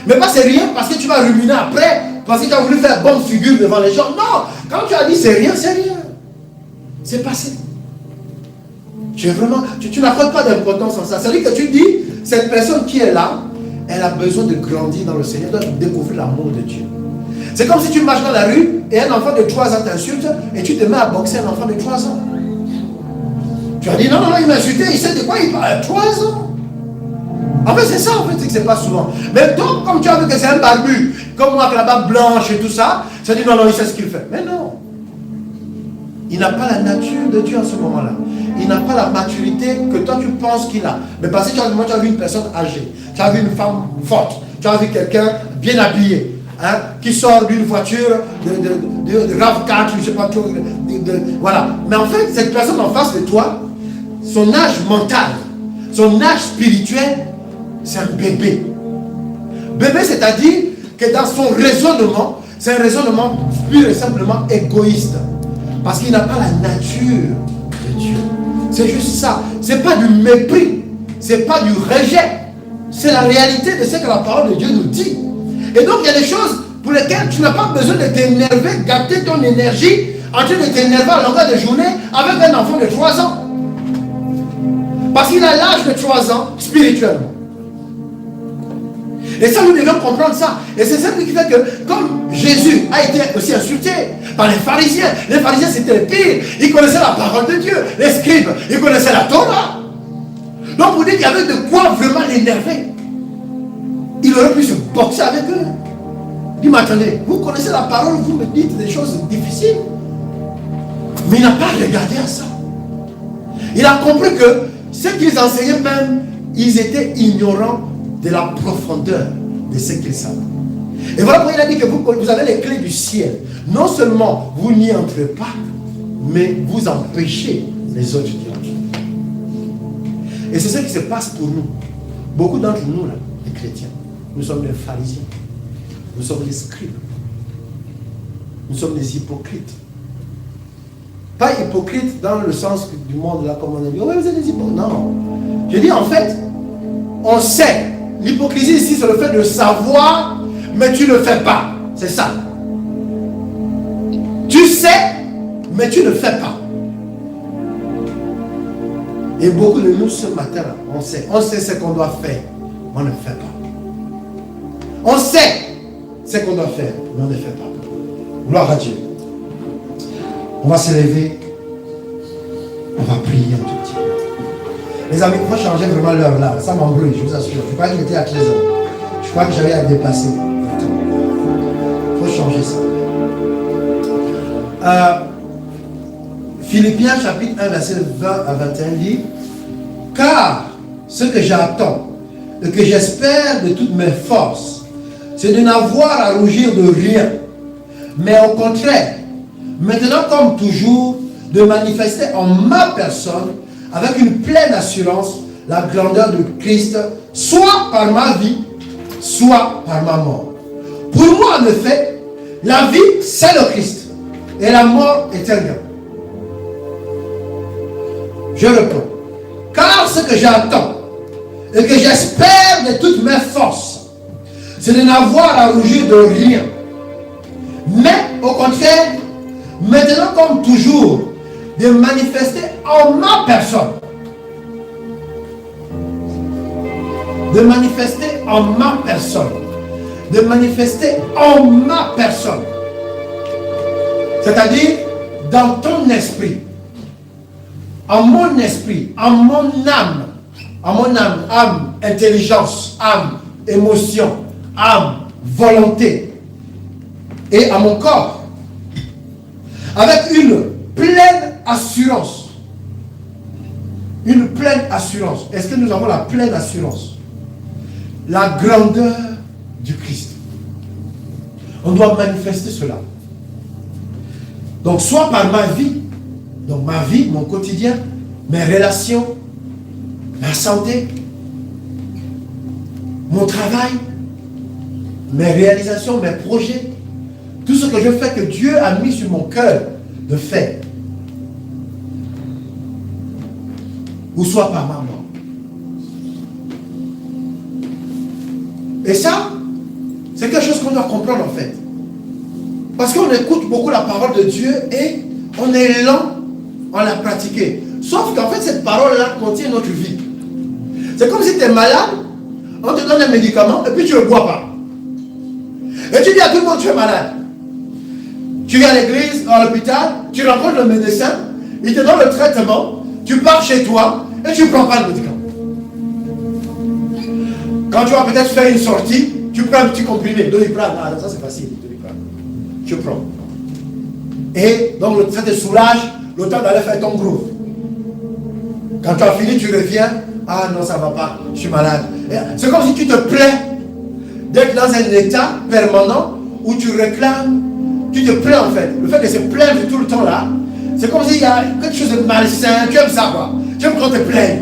Mais pas c'est rien parce que tu vas ruminer après, parce que tu as voulu faire bonne figure devant les gens. Non, quand tu as dit c'est rien, c'est rien. C'est passé. Tu n'accordes pas d'importance en ça. C'est-à-dire que tu dis, cette personne qui est là, elle a besoin de grandir dans le Seigneur, elle doit découvrir l'amour de Dieu. C'est comme si tu marches dans la rue et un enfant de 3 ans t'insulte et tu te mets à boxer un enfant de 3 ans. Tu as dit non, non, non, il m'a insulté, il sait de quoi il parle. 3 ans. En fait, c'est ça, en fait, c'est que c'est pas souvent. Mais toi, comme tu as vu que c'est un barbu, comme moi, avec la barbe blanche et tout ça, tu as dit non, non, il sait ce qu'il fait. Mais non. Il n'a pas la nature de Dieu en ce moment-là. Il n'a pas la maturité que toi tu penses qu'il a. Mais parce que tu as vu une personne âgée, tu as vu une femme forte, tu as vu quelqu'un bien habillé, hein, qui sort d'une voiture de RAV4, je ne sais pas trop, voilà. Mais en fait, cette personne en face de toi, son âge mental, son âge spirituel, c'est un bébé. Bébé, c'est-à-dire que dans son raisonnement, c'est un raisonnement pur et simplement égoïste. Parce qu'il n'a pas la nature de Dieu. C'est juste ça. Ce n'est pas du mépris. Ce n'est pas du rejet. C'est la réalité de ce que la parole de Dieu nous dit. Et donc, il y a des choses pour lesquelles tu n'as pas besoin de t'énerver, gâter ton énergie en train de t'énerver à longueur de journée avec un enfant de 3 ans. Parce qu'il a l'âge de 3 ans spirituellement. Et ça, nous devons comprendre ça. Et c'est ça qui fait que, comme Jésus a été aussi insulté par les pharisiens c'était les pires. Ils connaissaient la parole de Dieu. Les scribes, ils connaissaient la Torah. Donc, vous dites qu'il y avait de quoi vraiment l'énerver. Il aurait pu se boxer avec eux. Il dit, mais attendez, vous connaissez la parole, vous me dites des choses difficiles. Mais il n'a pas regardé à ça. Il a compris que ce qu'ils enseignaient même, ils étaient ignorants de la profondeur de ce qu'ils savent. Et voilà pourquoi il a dit que vous avez les clés du ciel. Non seulement vous n'y entrez pas, mais vous empêchez les autres d'y entrer. Et c'est ce qui se passe pour nous. Beaucoup d'entre nous, là, les chrétiens, nous sommes des pharisiens. Nous sommes des scribes. Nous sommes des hypocrites. Pas hypocrites dans le sens du monde, là, comme on a dit, oh, vous êtes des hypocrites. Non. Je dis en fait, on sait. L'hypocrisie ici, c'est le fait de savoir, mais tu ne le fais pas. C'est ça. Tu sais, mais tu ne fais pas. Et beaucoup de nous, ce matin-là, on sait. On sait ce qu'on doit faire, mais on ne fait pas. On sait ce qu'on doit faire, mais on ne fait pas. Gloire à Dieu. On va se lever. On va prier un tout petit peu. Les amis, il faut changer vraiment l'heure là. Ça m'embrouille, je vous assure. Je crois qu'il était à 13 h. Je crois que j'avais à dépasser. Il faut changer ça. Philippiens chapitre 1, verset 20 à 21 dit, car ce que j'attends et que j'espère de toutes mes forces, c'est de n'avoir à rougir de rien, mais au contraire, maintenant comme toujours, de manifester en ma personne avec une pleine assurance la grandeur de Christ, soit par ma vie, soit par ma mort. Pour moi, en effet, la vie, c'est le Christ, et la mort est un gain. Je reprends. Car ce que j'attends, et que j'espère de toutes mes forces, c'est de n'avoir à rougir de rien. Mais, au contraire, maintenant comme toujours, de manifester en ma personne. De manifester en ma personne. De manifester en ma personne. C'est-à-dire dans ton esprit. En mon esprit, en mon âme, intelligence, âme, émotion, âme, volonté. Et à mon corps. Avec une pleine assurance. Une pleine assurance. Est-ce que nous avons la pleine assurance? La grandeur du Christ. On doit manifester cela. Donc, soit par ma vie, donc ma vie, mon quotidien, mes relations, ma santé, mon travail, mes réalisations, mes projets, tout ce que je fais que Dieu a mis sur mon cœur de faire. Ou soit par ma mort. Et ça, c'est quelque chose qu'on doit comprendre en fait. Parce qu'on écoute beaucoup la parole de Dieu et on est lent à la pratiquer. Sauf qu'en fait, cette parole-là contient notre vie. C'est comme si tu es malade, on te donne un médicament et puis tu ne le bois pas. Et tu dis à tout le monde tu es malade. Tu viens à l'église, à l'hôpital, tu rencontres le médecin, il te donne le traitement, tu pars chez toi et tu ne prends pas le médicament. Quand tu vas peut-être faire une sortie, tu prends un petit comprimé, Doliprane, ah ça c'est facile, Doliprane. Tu prends. Et donc ça te soulage le temps d'aller faire ton groove. Quand tu as fini, tu reviens, ah non ça ne va pas, je suis malade. C'est comme si tu te plains d'être dans un état permanent où tu réclames, tu te plains en fait. Le fait de se plaindre tout le temps là, c'est comme s'il y a quelque chose de malsain, tu aimes ça quoi. Tu aimes quand tu te plains.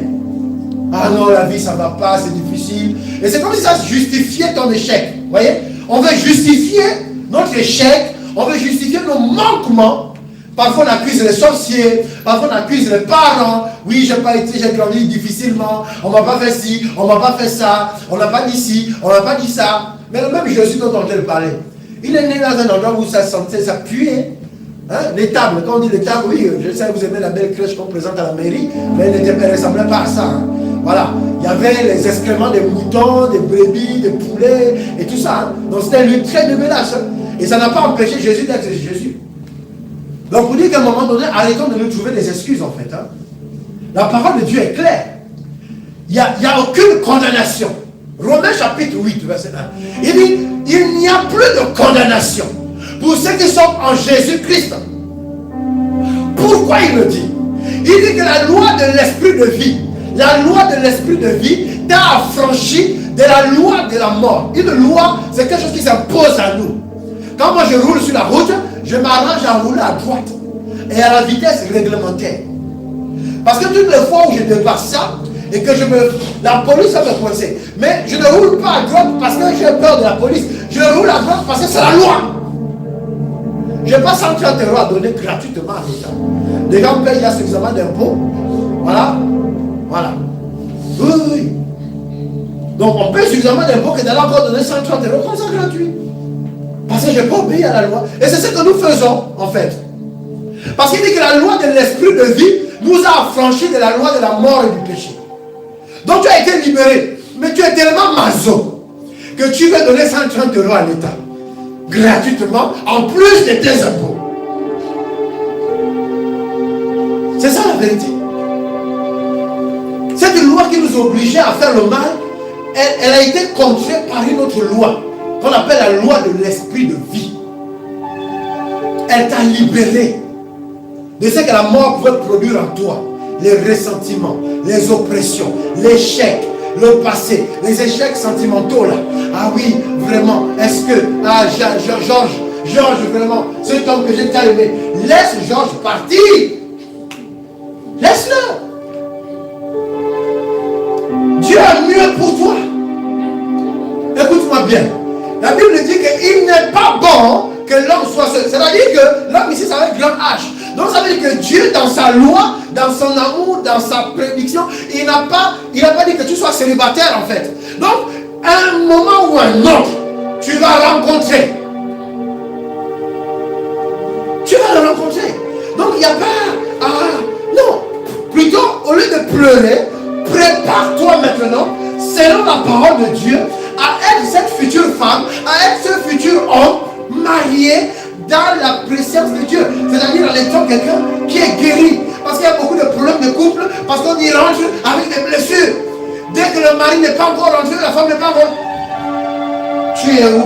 Ah non, la vie ça ne va pas, c'est difficile. Et c'est comme si ça justifiait ton échec. Vous voyez? On veut justifier notre échec, on veut justifier nos manquements. Parfois on accuse les sorciers, parfois on accuse les parents. Oui, j'ai grandi difficilement, on ne m'a pas fait ci, on ne m'a pas fait ça, on n'a pas dit ci, on n'a pas dit ça. Mais le même Jésus dont on vient de parler, il est né dans un endroit où ça sentait, ça puait. Hein? Les tables, quand on dit les tables, oui, je sais que vous aimez la belle crèche qu'on présente à la mairie, mais elle ne ressemblait pas à ça. Hein? Voilà, il y avait les excréments des moutons, des brebis, des poulets et tout ça. Hein? Donc c'était un lieu très dégueulasse. Hein? Et ça n'a pas empêché Jésus d'être Jésus. Donc vous dites qu'à un moment donné, arrêtons de nous trouver des excuses en fait. Hein? La parole de Dieu est claire. Il n'y a aucune condamnation. Romains chapitre 8, verset 1. Il dit, il n'y a plus de condamnation pour ceux qui sont en Jésus-Christ. Pourquoi il le dit? Il dit que la loi de l'esprit de vie, la loi de l'esprit de vie t'a affranchi de la loi de la mort. Une loi, c'est quelque chose qui s'impose à nous. Quand moi je roule sur la route, je m'arrange à rouler à droite et à la vitesse réglementaire. Parce que toutes les fois où je dépasse ça, et que la police va me coincer. Mais je ne roule pas à droite parce que j'ai peur de la police. Je roule à droite parce que c'est la loi. Je n'ai pas 130 € à donner gratuitement à l'État. Les gens payent, il y a suffisamment d'impôts. Voilà. Voilà. Oui, oui. Donc on paye suffisamment d'impôts que d'aller encore donner 130 € comme ça gratuit. Parce que je n'ai pas obéi à la loi. Et c'est ce que nous faisons, en fait. Parce qu'il dit que la loi de l'esprit de vie nous a affranchis de la loi de la mort et du péché. Donc tu as été libéré. Mais tu es tellement maso que tu veux donner 130 € à l'État. Gratuitement, en plus de tes impôts. C'est ça la vérité. Cette loi qui nous obligeait à faire le mal, elle a été contrée par une autre loi, qu'on appelle la loi de l'esprit de vie. Elle t'a libéré de ce que la mort pouvait produire en toi. Les ressentiments, les oppressions, l'échec, le passé, les échecs sentimentaux là. Ah oui, vraiment, est-ce que, Georges, vraiment, cet homme que j'ai tant aimé, laisse Georges partir. Laisse-le. Dieu a mieux pour toi. Écoute-moi bien. La Bible dit qu'il n'est pas bon que l'homme soit seul. C'est-à-dire que l'homme ici, ça va être grand H. Donc ça veut dire que Dieu, dans sa loi, dans son amour, dans sa prédiction, il n'a pas dit que tu sois célibataire en fait. Donc, à un moment ou un autre, tu vas rencontrer. Tu vas le rencontrer. Donc il n'y a pas... non. Plutôt, au lieu de pleurer, prépare-toi maintenant, selon la parole de Dieu, à être cette future femme, à être ce futur homme marié dans la présence de Dieu. C'est-à-dire en étant quelqu'un qui est guéri. Parce qu'il y a beaucoup de problèmes de couple, parce qu'on y rentre avec des blessures. Dès que le mari n'est pas encore rentré, la femme n'est pas encore... Tu es où?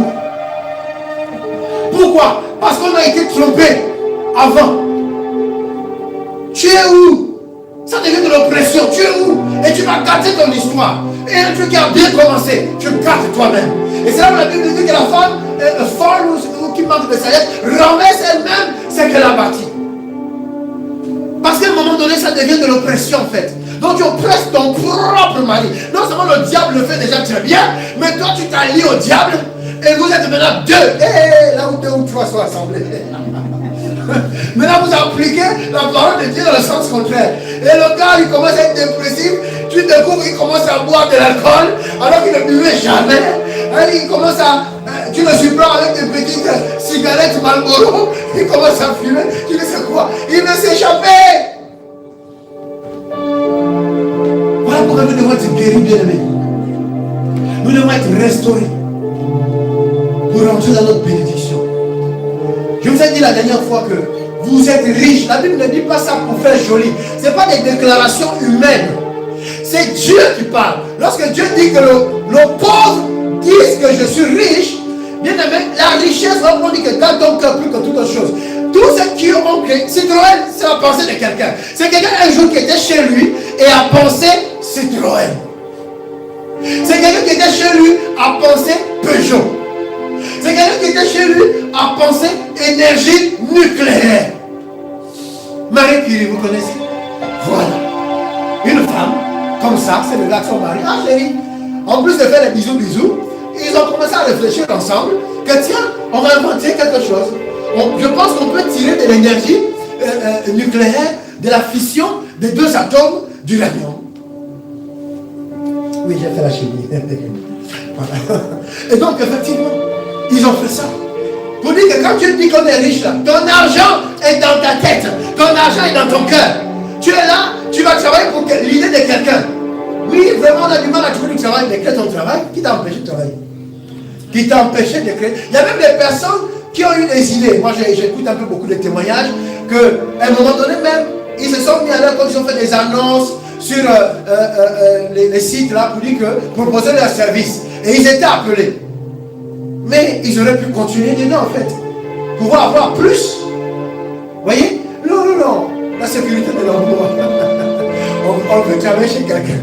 Pourquoi? Parce qu'on a été trompé avant. Tu es où? Ça devient de l'oppression. Tu es où? Et tu vas gâter ton histoire. Et un truc qui a bien commencé, tu gâtes toi-même. Et c'est là où la Bible dit que la femme folle ou qui manque de sagesse renverse elle-même ce qu'elle a bâti. Parce qu'à un moment donné, ça devient de l'oppression en fait. Donc tu oppresses ton propre mari. Non seulement le diable le fait déjà très bien, mais toi tu t'allies au diable et vous êtes maintenant deux. Là où deux ou trois sont assemblés. Maintenant vous appliquez la parole de Dieu dans le sens contraire. Et le gars il commence à être dépressif. Tu découvres qu'il commence à boire de l'alcool alors qu'il ne buvait jamais. Il commence à... tu le surprends avec des petites cigarettes Marlboro. Il commence à fumer. Tu dis c'est quoi? Il veut s'échapper. Voilà pourquoi nous devons être guéris, bien-aimés. Nous devons être restaurés pour rentrer dans notre bénédiction. Je vous ai dit la dernière fois que vous êtes riche. La Bible ne dit pas ça pour faire joli. Ce n'est pas des déclarations humaines. C'est Dieu qui parle. Lorsque Dieu dit que le pauvre dit que je suis riche, bien aimé, la richesse va dire que dans ton cœur plus que toute autre chose. Tous ceux qui ont créé, Citroën, c'est la pensée de quelqu'un. C'est quelqu'un un jour qui était chez lui et a pensé Citroën. C'est quelqu'un qui était chez lui a pensé Peugeot. C'est quelqu'un qui était chez lui a pensé énergie nucléaire. Marie Curie, vous connaissez? Voilà. Une femme, comme ça, c'est le gars de son mari. Ah chérie, en plus de faire des bisous, ils ont commencé à réfléchir ensemble que tiens, on va inventer quelque chose. Je pense qu'on peut tirer de l'énergie nucléaire, de la fission des deux atomes d'uranium. Oui, j'ai fait la chimie. Voilà. Et donc, effectivement, ils ont fait ça. Pour dire que quand tu dis qu'on est riche, là, ton argent est dans ta tête, ton argent est dans ton cœur. Tu es là, tu vas travailler pour l'idée de quelqu'un. Oui, vraiment, on a du mal à trouver du travail, mais crée ton travail. Qui t'a empêché de travailler? Qui t'a empêché de créer? Il y a même des personnes qui ont eu des idées. Moi, j'écoute un peu beaucoup de témoignages qu'à un moment donné même, ils se sont mis à l'heure quand ils ont fait des annonces sur les sites là pour dire que proposer leur service. Et ils étaient appelés. Mais ils auraient pu continuer dedans en fait. Pouvoir avoir plus. Vous voyez? Non. La sécurité de l'emploi. on peut travailler chez quelqu'un.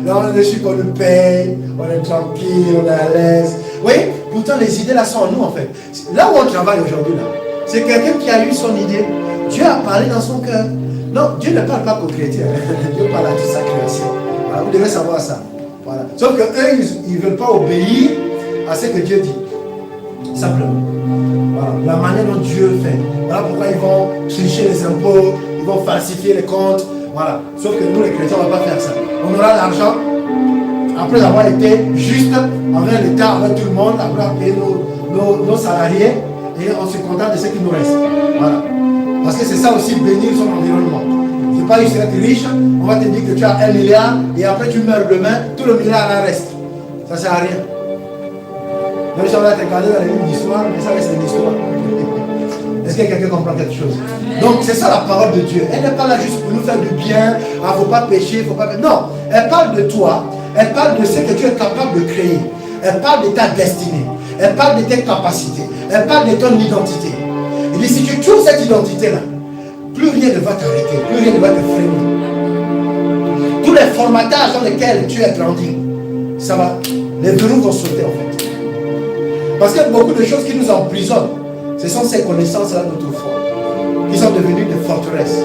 Là, on est sûr qu'on nous paye, on est tranquille, on est à l'aise. Vous voyez? Pourtant, les idées là sont en nous en fait. Là où on travaille aujourd'hui, là, c'est quelqu'un qui a eu son idée. Dieu a parlé dans son cœur. Non, Dieu ne parle pas qu'aux chrétiens. Dieu parle à toute sa création. Voilà, vous devez savoir ça. Voilà. Sauf qu'eux, ils ne veulent pas obéir à ce que Dieu dit. Simplement. Voilà. La manière dont Dieu fait. Voilà pourquoi ils vont tricher les impôts, ils vont falsifier les comptes. Voilà. Sauf que nous, les chrétiens, on ne va pas faire ça. On aura l'argent après avoir été juste envers l'État, envers tout le monde, après avoir payé nos salariés et on se contente de ce qui nous reste. Voilà. Parce que c'est ça aussi, bénir son environnement. C'est pas juste être riche, on va te dire que tu as 1 milliard et après tu meurs demain, tout le milliard là reste. Ça ne sert à rien. Même si on va te regarder dans les livres d'histoire, mais ça reste une histoire. Est-ce que quelqu'un comprend quelque chose? Donc c'est ça la parole de Dieu. Elle n'est pas là juste pour nous faire du bien. Il ne faut pas pécher, il ne faut pas... Non, elle parle de toi. Elle parle de ce que tu es capable de créer. Elle parle de ta destinée. Elle parle de tes capacités. Elle parle de ton identité. Et dit, si tu trouves cette identité-là, plus rien ne va t'arrêter, plus rien ne va te freiner. Tous les formatages dans lesquels tu es grandi, ça va, les verrous vont sauter en fait. Parce qu'il y a beaucoup de choses qui nous emprisonnent. Ce sont ces connaissances-là d'autrefois, qui sont devenues des forteresses,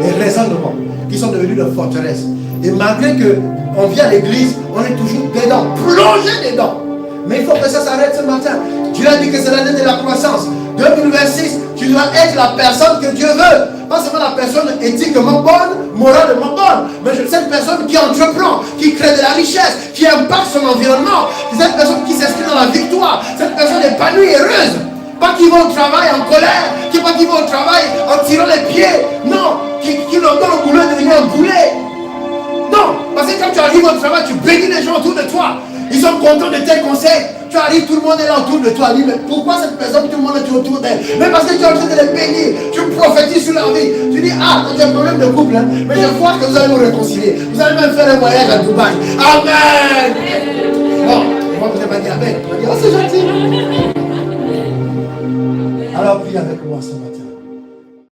des raisonnements, qui sont devenus des forteresses. Et malgré qu'on vient à l'église, on est toujours dedans, plongé dedans. Mais il faut que ça s'arrête ce matin. Dieu a dit que c'est l'année de la croissance. 2026, tu dois être la personne que Dieu veut. Pas seulement la personne éthiquement bonne, moralement bonne, mais cette personne qui entreprend, qui crée de la richesse, qui impacte son environnement. Cette personne qui s'inscrit dans la victoire. Cette personne épanouie, heureuse. Pas qui va au travail en colère, pas qui va au travail en tirant les pieds. Non, qui leur donne au boulot de devenir un boulet. Non, parce que quand tu arrives au travail, tu bénis les gens autour de toi. Ils sont contents de tes conseils. Tu arrives, tout le monde est là autour de toi. Dis, mais pourquoi cette personne, tout le monde est autour d'elle? Mais parce que tu es en train de les bénir. Tu prophétises sur leur vie. Tu dis, ah, tu as un problème de couple, hein, mais je crois que vous allez vous réconcilier. Vous allez même faire un voyage à Dubaï. Amen. Bon, moi, vous n'avez pas dit amen. Vous allez dire, oh, c'est gentil. Alors, prie avec moi ce matin.